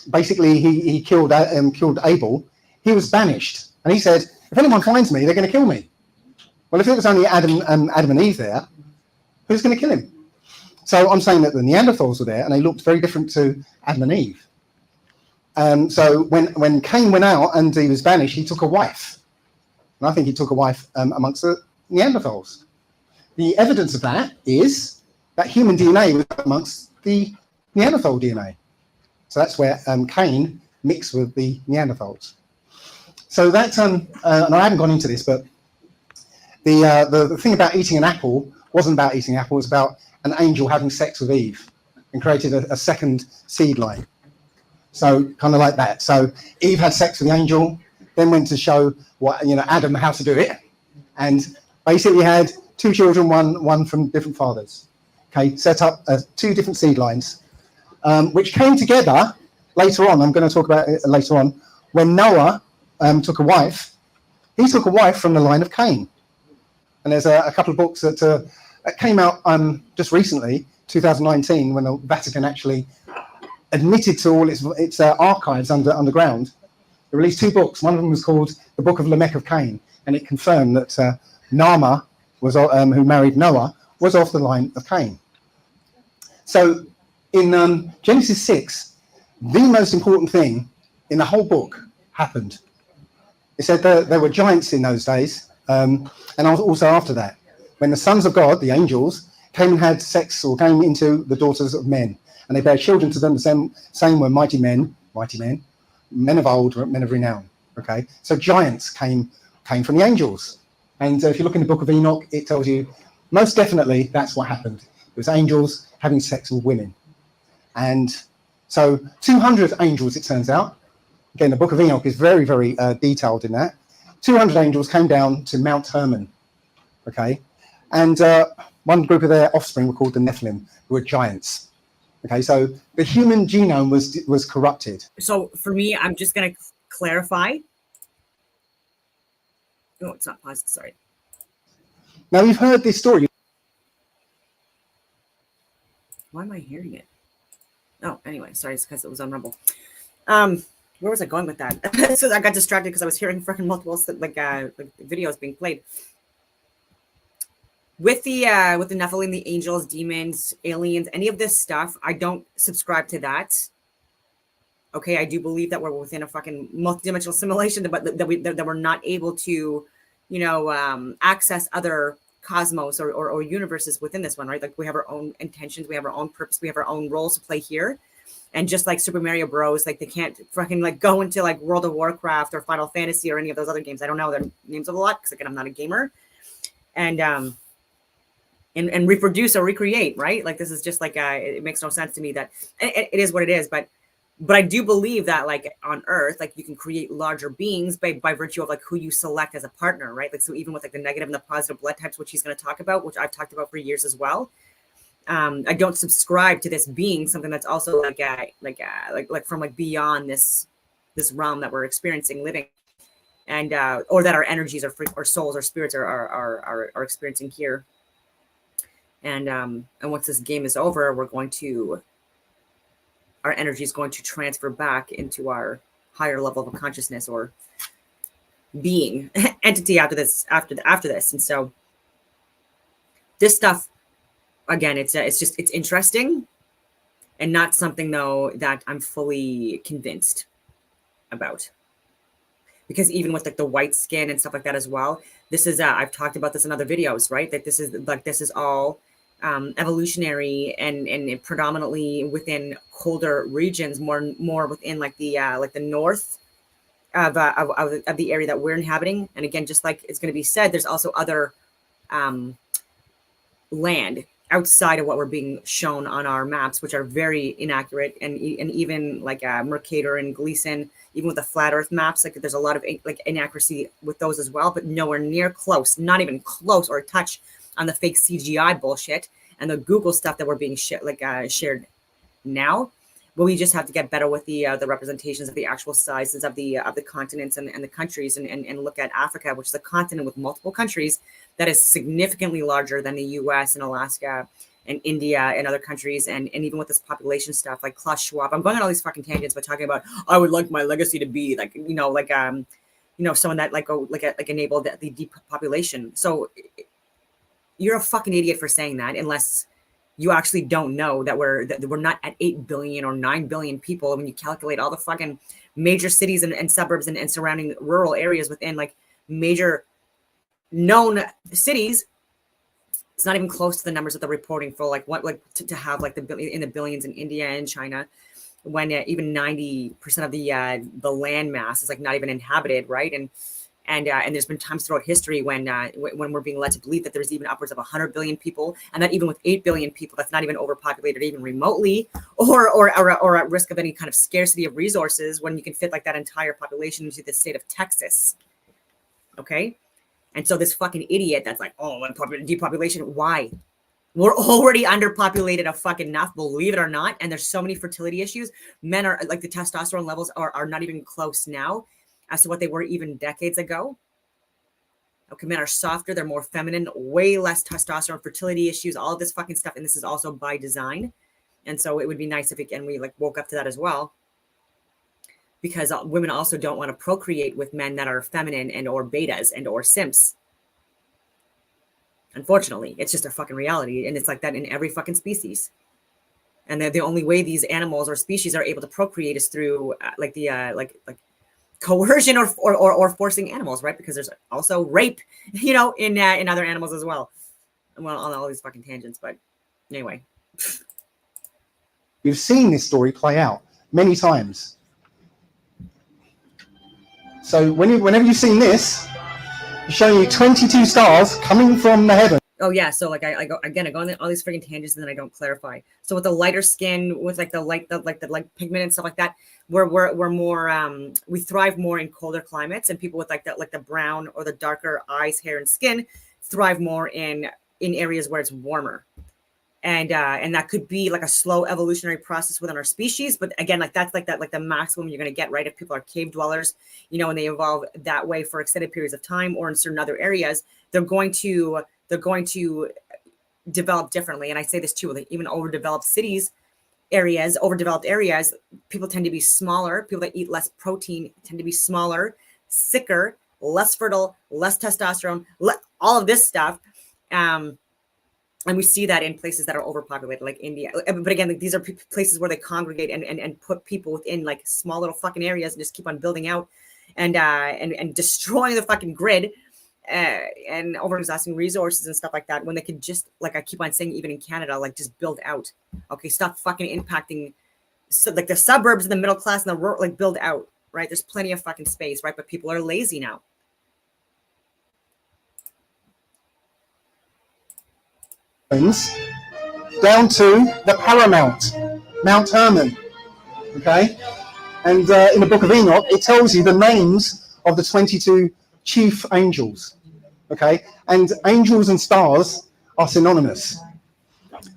basically he killed Abel, he was banished. And he said, if anyone finds me, they're going to kill me. Well, if it was only Adam and Eve there, who's going to kill him? So I'm saying that the Neanderthals were there, and they looked very different to Adam and Eve. So when Cain went out and he was banished, he took a wife. And I think he took a wife amongst the Neanderthals. The evidence of that is that human DNA was amongst the Neanderthal DNA. So that's where Cain mixed with the Neanderthals. So that, and I haven't gone into this, but the thing about eating an apple wasn't about eating an apple, it was about an angel having sex with Eve and created a second seed line. So kind of like that. So Eve had sex with the angel, then went to show Adam how to do it, and basically had 2 children, one from different fathers. Okay, set up 2 different seed lines, which came together later on. I'm going to talk about it later on. When Noah took a wife, he took a wife from the line of Cain. And there's a couple of books that came out just recently, 2019, when the Vatican actually admitted to all its archives underground. They released 2 books. One of them was called The Book of Lamech of Cain, and it confirmed that Nama, who married Noah, was off the line of Cain. So in Genesis 6, the most important thing in the whole book happened. It said there were giants in those days, and also after that, when the sons of God, the angels, came and had sex or came into the daughters of men, and they bare children to them, the same were mighty men, men of old, men of renown. Okay, so giants came from the angels, and if you look in the book of Enoch, it tells you most definitely that's what happened. It was angels having sex with women, and so 200 angels, it turns out. Again, the book of Enoch is very, very detailed in that. 200 angels came down to Mount Hermon, okay? And one group of their offspring were called the Nephilim, who were giants. Okay, so the human genome was corrupted. So for me, I'm just going to clarify. No, it's not paused. Sorry. Now, you've heard this story. Why am I hearing it? Oh, anyway, sorry, it's because it was on Rumble. Where was I going with that? So I got distracted because I was hearing freaking multiple like videos being played. With the Nephilim, the angels, demons, aliens, any of this stuff, I don't subscribe to that. Okay, I do believe that we're within a fucking multidimensional simulation, but that we're not able to, access other cosmos or universes within this one, right? Like we have our own intentions, we have our own purpose, we have our own roles to play here. And just like Super Mario Bros, like they can't fucking like go into like World of Warcraft or Final Fantasy or any of those other games. I don't know their names of a lot because again, I'm not a gamer. And reproduce or recreate, right? Like this is just like it makes no sense to me that it is what it is, but I do believe that like on Earth, like you can create larger beings by virtue of like who you select as a partner, right? Like so even with like the negative and the positive blood types, which he's going to talk about, which I've talked about for years as well. I don't subscribe to this being something that's also like from like beyond this realm that we're experiencing living, and or that our energies or souls or spirits are experiencing here. And once this game is over, our energy is going to transfer back into our higher level of consciousness or being entity after this. And so this stuff, again, it's interesting and not something though that I'm fully convinced about. Because even with like the white skin and stuff like that as well, this is I've talked about this in other videos, right? That this is all evolutionary and predominantly within colder regions, more within like the north of the area that we're inhabiting. And again, just like it's going to be said, there's also other land outside of what we're being shown on our maps, which are very inaccurate, and even like Mercator and Gleason, even with the flat Earth maps, like there's a lot of like inaccuracy with those as well, but nowhere near close, not even close or a touch on the fake CGI bullshit and the Google stuff that we're being shared now. But we just have to get better with the representations of the actual sizes of the continents and the countries, and look at Africa, which is a continent with multiple countries that is significantly larger than the US and Alaska and India and other countries, and even with this population stuff like Klaus Schwab. I'm going on all these fucking tangents, but talking about I would like my legacy to be like someone that like enabled the depopulation. So you're a fucking idiot for saying that, unless you actually don't know that we're not at 8 billion or 9 billion people when you calculate all the fucking major cities and suburbs and surrounding rural areas within like major known cities. It's not even close to the numbers that they're reporting for to have like in the billions in India and China, when even 90% of the land mass is like not even inhabited, right? And there's been times throughout history when we're being led to believe that there's even upwards of 100 billion people, and that even with 8 billion people, that's not even overpopulated even remotely, or at risk of any kind of scarcity of resources, when you can fit like that entire population into the state of Texas. Okay, and so this fucking idiot that's like, oh, depopulation. Why? We're already underpopulated a fucking enough, believe it or not. And there's so many fertility issues. Men are like, the testosterone levels are not even close now as to what they were even decades ago. Okay, men are softer, they're more feminine, way less testosterone, fertility issues, all of this fucking stuff. And this is also by design. And so it would be nice if we like woke up to that as well. Because women also don't want to procreate with men that are feminine and or betas and or simps. Unfortunately, it's just a fucking reality. And it's like that in every fucking species. And the only way these animals or species are able to procreate is through like coercion or forcing animals, right? Because there's also rape, in other animals as well. Well, on all these fucking tangents, but anyway. You've seen this story play out many times. So whenever you've seen this, it's showing you 22 stars coming from the heaven. Oh yeah, so like I go on all these freaking tangents and then I don't clarify. So with the lighter skin, with like the light pigment and stuff like that, we're more we thrive more in colder climates, and people with like the brown or the darker eyes, hair, and skin thrive more in areas where it's warmer. And that could be like a slow evolutionary process within our species, but again, like that's like the maximum you're going to get, right? If people are cave dwellers, you know, and they evolve that way for extended periods of time, or in certain other areas, they're going to develop differently. And I say this too, like even overdeveloped areas, people tend to be smaller. People that eat less protein tend to be smaller, sicker, less fertile, less testosterone, all of this stuff. And we see that in places that are overpopulated, like India. But again, like, these are places where they congregate and put people within like small little fucking areas and just keep on building out and destroying the fucking grid. And overexhausting resources and stuff like that, when they could just, like I keep on saying, even in Canada, like just build out. Okay, stop fucking impacting, so like the suburbs and the middle class and the rural, like build out, right? There's plenty of fucking space, right? But people are lazy now. Down to the paramount, Mount Hermon. Okay, and in the Book of Enoch, it tells you the names of the 22 chief angels. Okay, and angels and stars are synonymous.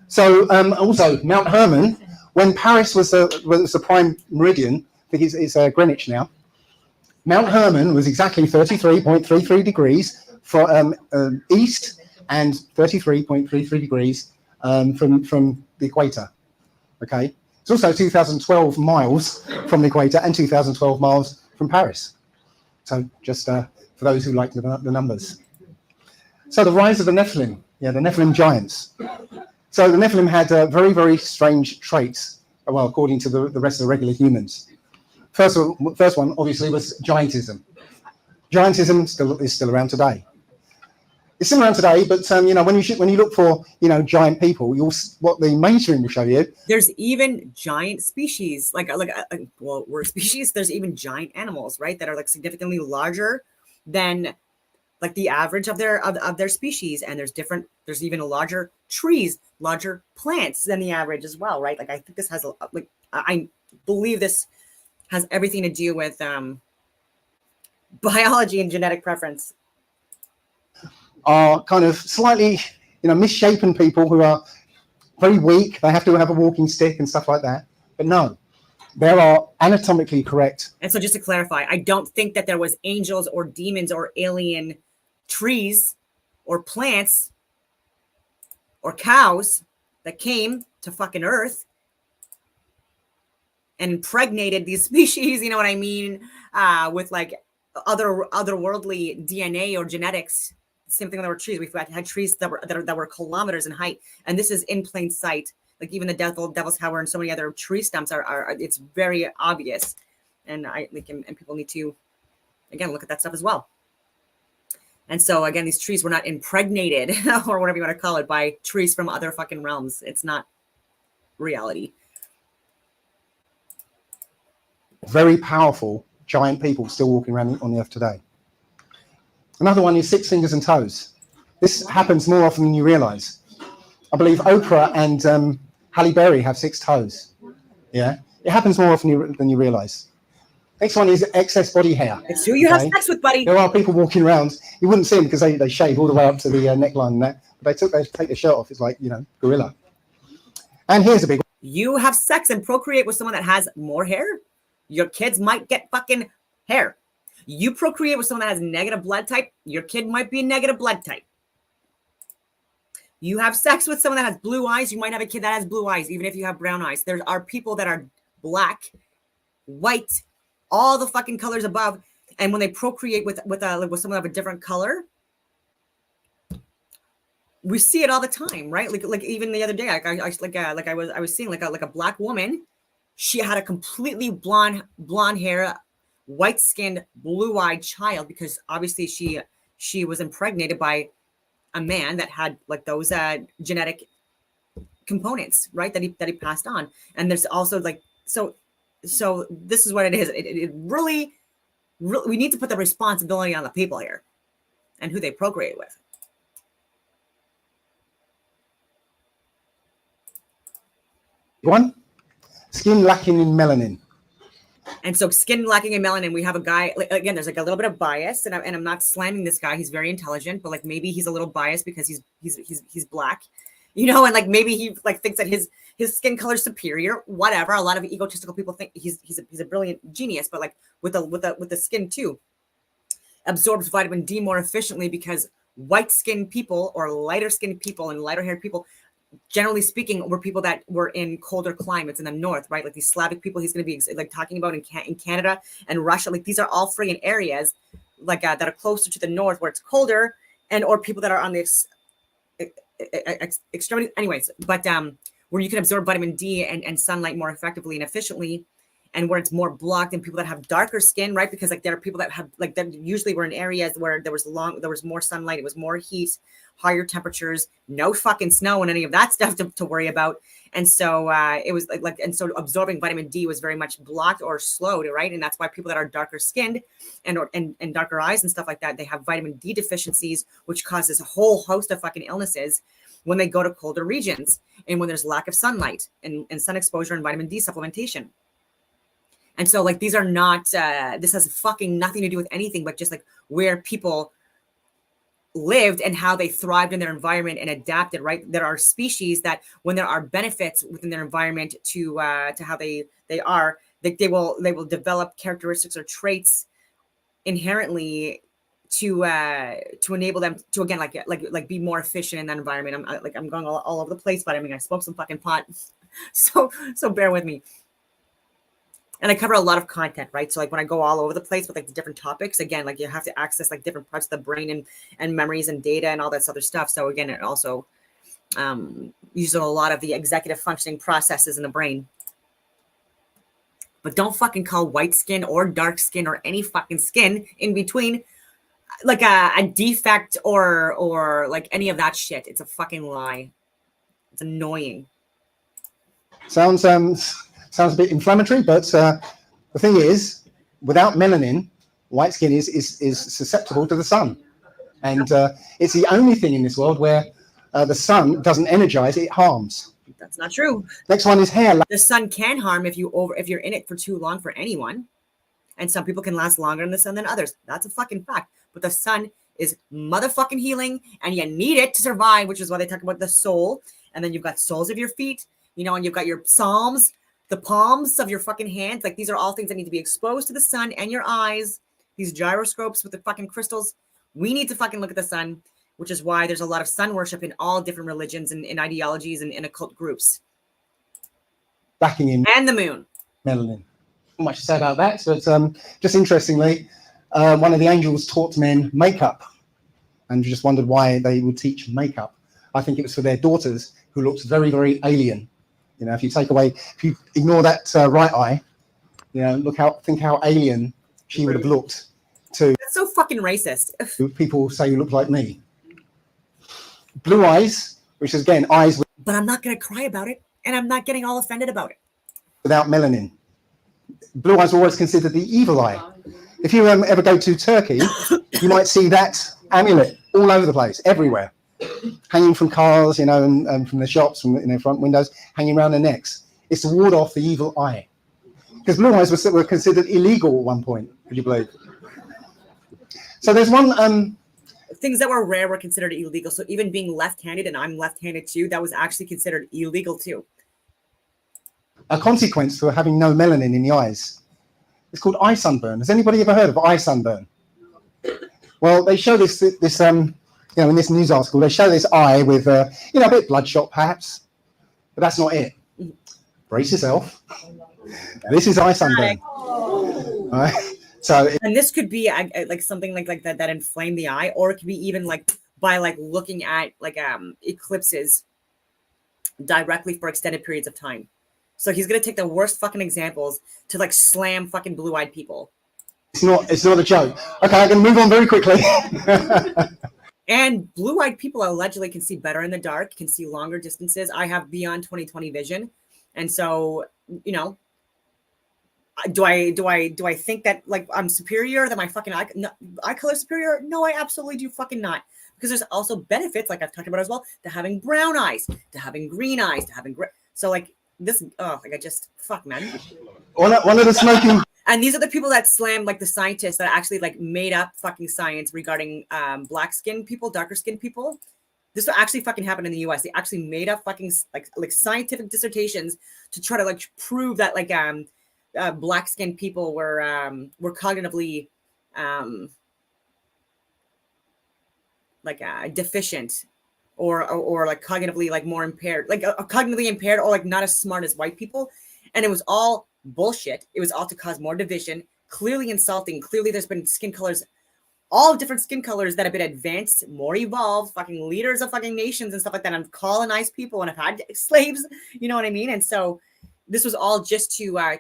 So also Mount Hermon, when Paris was the prime meridian, I think it's Greenwich now. Mount Hermon was exactly 33.33 degrees from east and 33.33 degrees from the equator. Okay, it's also 2012 miles from the equator and 2012 miles from Paris. So just for those who like the numbers. So the rise of the Nephilim, the Nephilim giants. So the Nephilim had very, very strange traits, well, according to the rest of the regular humans. First one, obviously, was giantism. Giantism is still around today. It's still around today, but you know, when you look for giant people, what the mainstream will show you. There's even giant species, well, we're a species. There's even giant animals, right, that are like significantly larger than like the average of their species. And there's even larger trees, larger plants than the average as well, right? Like I think this has I believe this has everything to do with biology and genetic preference. Are kind of slightly misshapen people who are very weak. They have to have a walking stick and stuff like that. But no, there are anatomically correct. And so just to clarify, I don't think that there was angels or demons or alien trees or plants or cows that came to fucking Earth and impregnated these species, you know what I mean, with like otherworldly DNA or genetics. Same thing with our trees. We've had trees that were kilometers in height, and this is in plain sight. Like even the Devil's Tower and so many other tree stumps are it's very obvious, and I think and people need to again look at that stuff as well. And so again, these trees were not impregnated or whatever you want to call it by trees from other fucking realms. It's not reality. Very powerful giant people still walking around on the earth today. Another one is 6 fingers and toes. This happens more often than you realize. I believe Oprah and Halle Berry have 6 toes. Yeah, it happens more often than you realize. Next one is excess body hair. It's who you have sex with, buddy. There are people walking around. You wouldn't see them because they shave all the way up to the neckline and that. But they take their shirt off. It's like, gorilla. And here's a big one. You have sex and procreate with someone that has more hair. Your kids might get fucking hair. You procreate with someone that has negative blood type, your kid might be a negative blood type. You have sex with someone that has blue eyes, you might have a kid that has blue eyes, even if you have brown eyes. There are people that are black, white, all the fucking colors above, and when they procreate with someone of a different color, we see it all the time, right? Like even the other day, I was seeing like a black woman. She had a completely blonde hair, white-skinned, blue-eyed child because obviously she was impregnated by a man that had like those genetic components, right? That he passed on. And there's also like so this is what it is. It really we need to put the responsibility on the people here and who they procreate with. One, skin lacking in melanin. And so skin lacking in melanin, we have a guy, like, again, there's like a little bit of bias, and I'm not slamming this guy. He's very intelligent, but like maybe he's a little biased because he's black, you know, and like maybe he like thinks that his skin color is superior, whatever. A lot of egotistical people think he's a brilliant genius, but like with the skin too, absorbs vitamin D more efficiently because white skinned people or lighter skinned people and lighter haired people, generally speaking, were people that were in colder climates in the north, right? Like these Slavic people he's going to be like talking about in Canada and Russia. Like these are all friggin' areas like that are closer to the north where it's colder, and or people that are on the extremity. Anyways, but where you can absorb vitamin D and sunlight more effectively and efficiently, and where it's more blocked in people that have darker skin, right? Because like there are people that have like that usually were in areas where there was more sunlight, it was more heat, higher temperatures, no fucking snow and any of that stuff to worry about. And so it was and so absorbing vitamin D was very much blocked or slowed, right? And that's why people that are darker skinned and darker eyes and stuff like that, they have vitamin D deficiencies, which causes a whole host of fucking illnesses when they go to colder regions and when there's lack of sunlight and sun exposure and vitamin D supplementation. And so like these are not this has fucking nothing to do with anything but just like where people lived and how they thrived in their environment and adapted, right? There are species that when there are benefits within their environment to how they are, they will develop characteristics or traits inherently to enable them to again like be more efficient in that environment. I'm going all over the place, but I mean I smoked some fucking pot, so bear with me. And I cover a lot of content, right? So like when I go all over the place with like the different topics, again, like you have to access like different parts of the brain and memories and data and all that other stuff. So again, it also uses a lot of the executive functioning processes in the brain. But don't fucking call white skin or dark skin or any fucking skin in between like a defect or like any of that shit. It's a fucking lie. It's annoying. Sounds a bit inflammatory, but the thing is, without melanin, white skin is susceptible to the sun, and it's the only thing in this world where the sun doesn't energize; it harms. That's not true. Next one is hair. The sun can harm if you're in it for too long for anyone, and some people can last longer in the sun than others. That's a fucking fact. But the sun is motherfucking healing, and you need it to survive, which is why they talk about the soul. And then you've got soles of your feet, you know, and you've got your palms, the palms of your fucking hands. Like these are all things that need to be exposed to the sun, and your eyes, these gyroscopes with the fucking crystals. We need to fucking look at the sun, which is why there's a lot of sun worship in all different religions and ideologies and occult groups. Lacking in and the moon. Melanin. Not much to say about that, but just interestingly, one of the angels taught men makeup, and just wondered why they would teach makeup. I think it was for their daughters, who looked very, very alien. You know, if you ignore that right eye, you know, think how alien she would have looked to. That's so fucking racist. People say you look like me. Blue eyes, which is again eyes but I'm not gonna cry about it, and I'm not getting all offended about it. Without melanin. Blue eyes are always considered the evil eye. If you ever go to Turkey, you might see that amulet all over the place, everywhere, hanging from cars, you know, and from the shops, from front windows, hanging around their necks. It's to ward off the evil eye. Because blue eyes were considered illegal at one point, would you believe? So there's one... Things that were rare were considered illegal. So even being left-handed, and I'm left-handed too, that was actually considered illegal too. A consequence for having no melanin in the eyes. It's called eye sunburn. Has anybody ever heard of eye sunburn? Well, they show this you know, in this news article, they show this eye with, you know, a bit bloodshot perhaps, but that's not it. Brace yourself. This is eye sunburn. All right. So, and this could be like something like that inflame the eye, or it could be even like by like looking at like eclipses directly for extended periods of time. So he's gonna take the worst fucking examples to like slam fucking blue-eyed people. It's not a joke. Okay, I'm gonna move on very quickly. And blue-eyed people allegedly can see better in the dark, can see longer distances. I have beyond 20/20 vision, and so you know, do I think that like I'm superior, that my fucking eye color superior? No, I absolutely do fucking not. Because there's also benefits, like I've talked about as well, to having brown eyes, to having green eyes, to having so like this, oh, like I just, fuck, man. One of the smoking. And these are the people that slam like the scientists that actually like made up fucking science regarding black skinned people, darker skinned people. This actually fucking happened in the US. They actually made up fucking like scientific dissertations to try to like prove that like black skinned people were cognitively deficient or like cognitively like more impaired, like cognitively impaired or like not as smart as white people. And it was all bullshit. It was all to cause more division, clearly insulting. Clearly there's been skin colors, all different skin colors that have been advanced, more evolved, fucking leaders of fucking nations and stuff like that, and colonized people and have had slaves, you know what I mean? And so this was all just to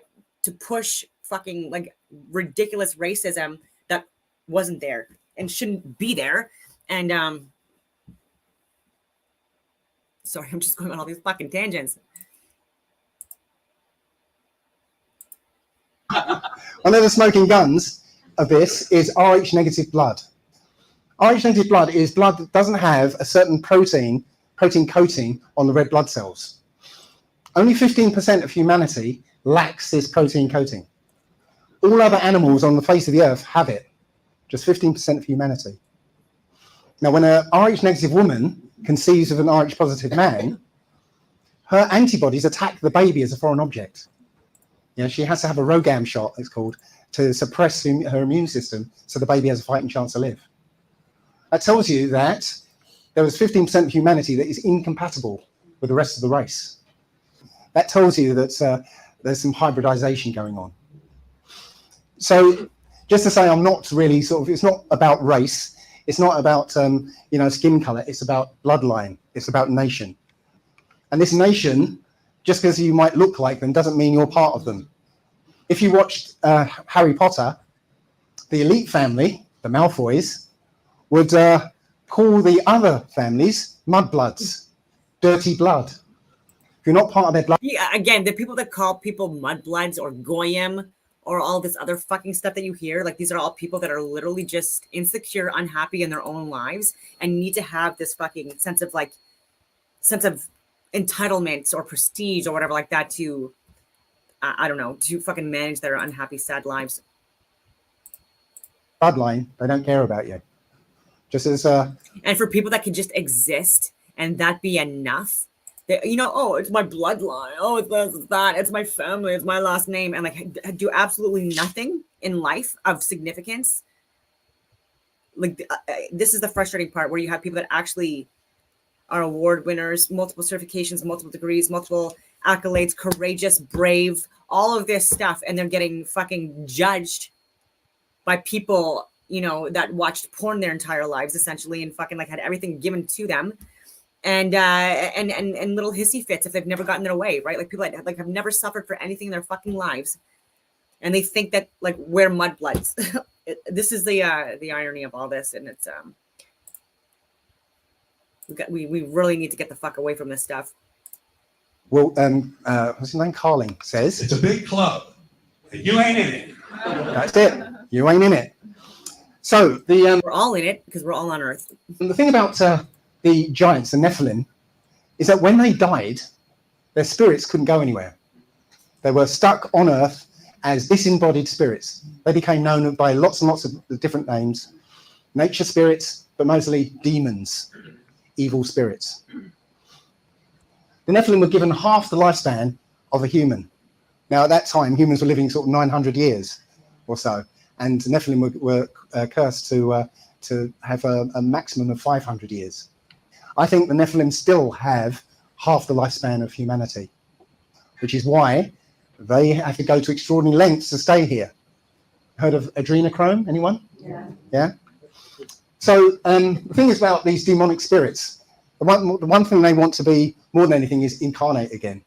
push fucking like ridiculous racism that wasn't there and shouldn't be there. And sorry, I'm just going on all these fucking tangents. One of the smoking guns of this is Rh negative blood. Rh negative blood is blood that doesn't have a certain protein coating on the red blood cells. Only 15% of humanity lacks this protein coating. All other animals on the face of the earth have it. Just 15% of humanity. Now, when a Rh negative woman conceives of an Rh positive man, her antibodies attack the baby as a foreign object. You know, she has to have a RhoGAM shot, it's called, to suppress her immune system so the baby has a fighting chance to live. That tells you that there was 15% of humanity that is incompatible with the rest of the race. That tells you that there's some hybridization going on. So just to say, I'm not really sort of, it's not about race. It's not about, skin color. It's about bloodline. It's about nation. And this nation, just because you might look like them doesn't mean you're part of them. If you watched Harry Potter, the elite family, the Malfoys, would call the other families mudbloods, dirty blood. If you're not part of their blood. Yeah, again, the people that call people mudbloods or goyim or all this other fucking stuff that you hear, like these are all people that are literally just insecure, unhappy in their own lives and need to have this fucking sense of entitlement or prestige or whatever like that to, I don't know, to fucking manage their unhappy, sad lives. Bloodline, they don't care about you. Just as and for people that can just exist and that be enough, that, oh, it's my bloodline, oh, it's this, it's that, it's my family, it's my last name, and like do absolutely nothing in life of significance. Like this is the frustrating part, where you have people that actually are award winners, multiple certifications, multiple degrees, multiple accolades, courageous, brave, all of this stuff, and they're getting fucking judged by people, that watched porn their entire lives essentially and fucking like had everything given to them, and little hissy fits if they've never gotten their way, right? Like people that like have never suffered for anything in their fucking lives, and they think that like we're mudbloods. This is the irony of all this, and it's we really need to get the fuck away from this stuff. Well, what's his name? Carling says it's a big club. You ain't in it. That's it. You ain't in it. So we're all in it because we're all on Earth. And the thing about the giants, the Nephilim, is that when they died, their spirits couldn't go anywhere. They were stuck on Earth as disembodied spirits. They became known by lots and lots of different names: nature spirits, but mostly demons, evil spirits. The Nephilim were given half the lifespan of a human. Now, at that time, humans were living sort of 900 years or so, and the Nephilim were cursed to have a maximum of 500 years. I think the Nephilim still have half the lifespan of humanity, which is why they have to go to extraordinary lengths to stay here. Heard of adrenochrome? Anyone? Yeah. So the thing is about these demonic spirits, the one thing they want to be more than anything is incarnate again,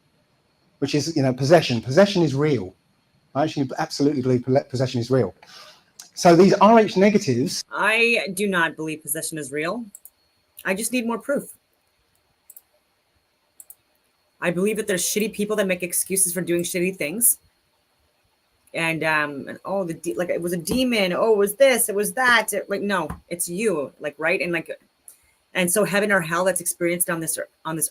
which is, possession. Possession is real. I actually absolutely believe possession is real. So these Rh negatives. I do not believe possession is real. I just need more proof. I believe that there's shitty people that make excuses for doing shitty things. And oh, like it was a demon. Oh, it was this. It was that. Like, no, it's you. Like, right. And so heaven or hell that's experienced on this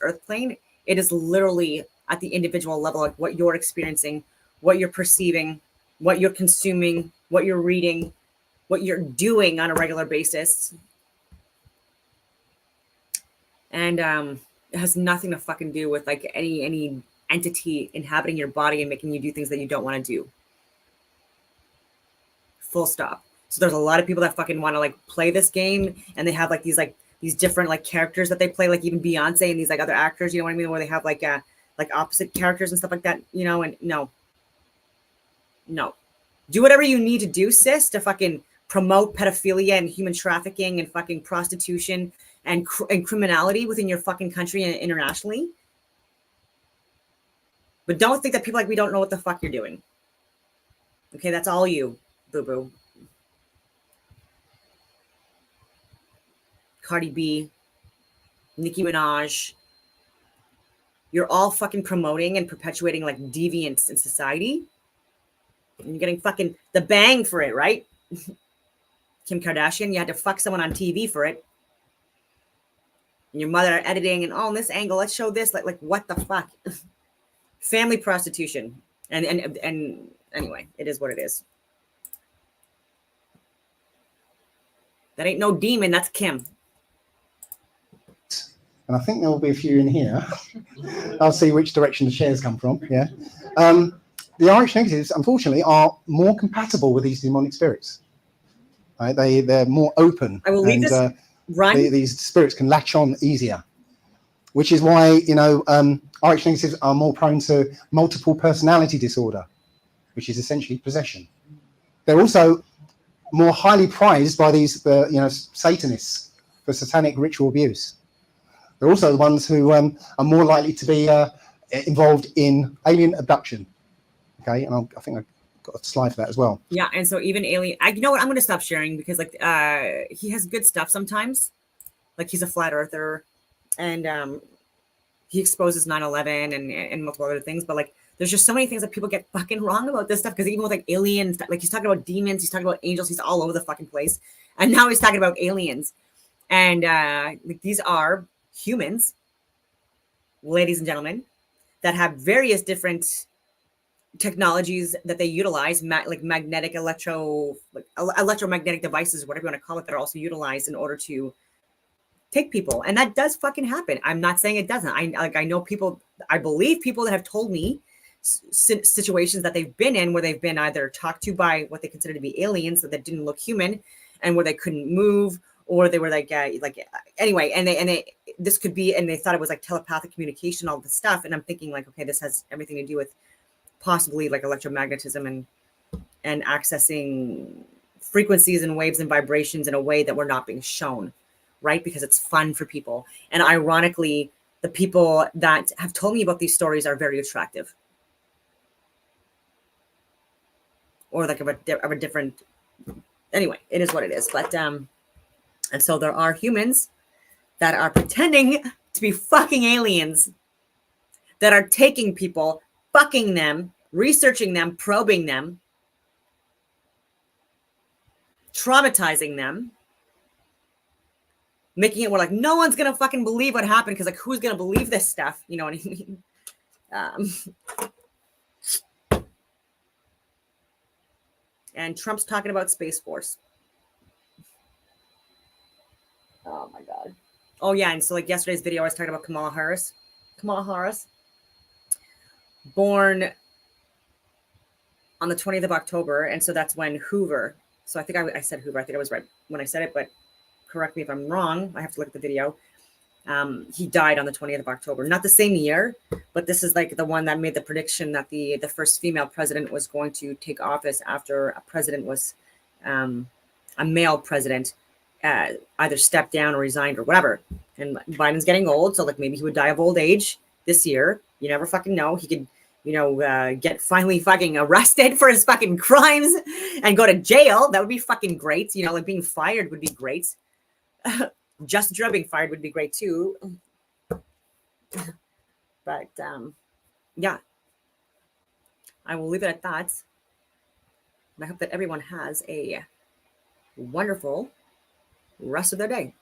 earth plane, it is literally at the individual level, like what you're experiencing, what you're perceiving, what you're consuming, what you're reading, what you're doing on a regular basis. And it has nothing to fucking do with like any entity inhabiting your body and making you do things that you don't want to do. Full stop. So there's a lot of people that fucking want to like play this game, and they have like these different like characters that they play, like even Beyonce and these like other actors, you know what I mean, where they have like opposite characters and stuff like that, you know. And no, do whatever you need to do, sis, to fucking promote pedophilia and human trafficking and fucking prostitution and criminality within your fucking country and internationally. But don't think that people like we don't know what the fuck you're doing. Okay, that's all you, boo-boo. Cardi B, Nicki Minaj. You're all fucking promoting and perpetuating like deviance in society. And you're getting fucking the bang for it, right? Kim Kardashian, you had to fuck someone on TV for it. And your mother editing and on this angle, let's show this. Like what the fuck? Family prostitution. And anyway, it is what it is. That ain't no demon, that's Kim. And I think there will be a few in here. I'll see which direction the shares come from. Yeah. The RH negatives, unfortunately, are more compatible with these demonic spirits. Right? They're more open. I will leave this run. These spirits can latch on easier, which is why, you know, RH negatives are more prone to multiple personality disorder, which is essentially possession. They're also more highly prized by these, Satanists for satanic ritual abuse. They're also the ones who are more likely to be involved in alien abduction. Okay, and I think I've got a slide for that as well. Yeah, and so even alien, you know what? I'm going to stop sharing because like he has good stuff sometimes. Like he's a flat earther, and he exposes 9/11 and multiple other things. But like, there's just so many things that people get fucking wrong about this stuff. Because even with like aliens, like he's talking about demons, he's talking about angels, he's all over the fucking place. And now he's talking about aliens, and like these are humans, ladies and gentlemen, that have various different technologies that they utilize, like magnetic electromagnetic devices, whatever you want to call it, that are also utilized in order to take people. And that does fucking happen. I'm not saying it doesn't. I know people, I believe people that have told me situations that they've been in where they've been either talked to by what they consider to be aliens that didn't look human, and where they couldn't move, or they were like anyway, and they this could be, and they thought it was like telepathic communication, all this stuff. And I'm thinking like, okay, this has everything to do with possibly like electromagnetism and accessing frequencies and waves and vibrations in a way that we're not being shown, right? Because it's fun for people. And ironically, the people that have told me about these stories are very attractive, or like of a different, anyway, it is what it is. But and so there are humans that are pretending to be fucking aliens that are taking people, fucking them, researching them, probing them, traumatizing them, making it where like no one's gonna fucking believe what happened, because like who's gonna believe this stuff? You know what I mean? And Trump's talking about Space Force. Oh my God. Oh yeah, and so like yesterday's video, I was talking about Kamala Harris. Kamala Harris, born on the 20th of October, and so that's when Hoover. So I think I said Hoover. I think I was right when I said it, but correct me if I'm wrong. I have to look at the video. He died on the 20th of October, not the same year, but this is like the one that made the prediction that the first female president was going to take office after a president was a male president either stepped down or resigned or whatever. And Biden's getting old, so like maybe he would die of old age this year. You never fucking know. He could, get finally fucking arrested for his fucking crimes and go to jail. That would be fucking great. Like being fired would be great. Justin Trudeau being fired would be great too. But yeah, I will leave it at that. I hope that everyone has a wonderful rest of their day.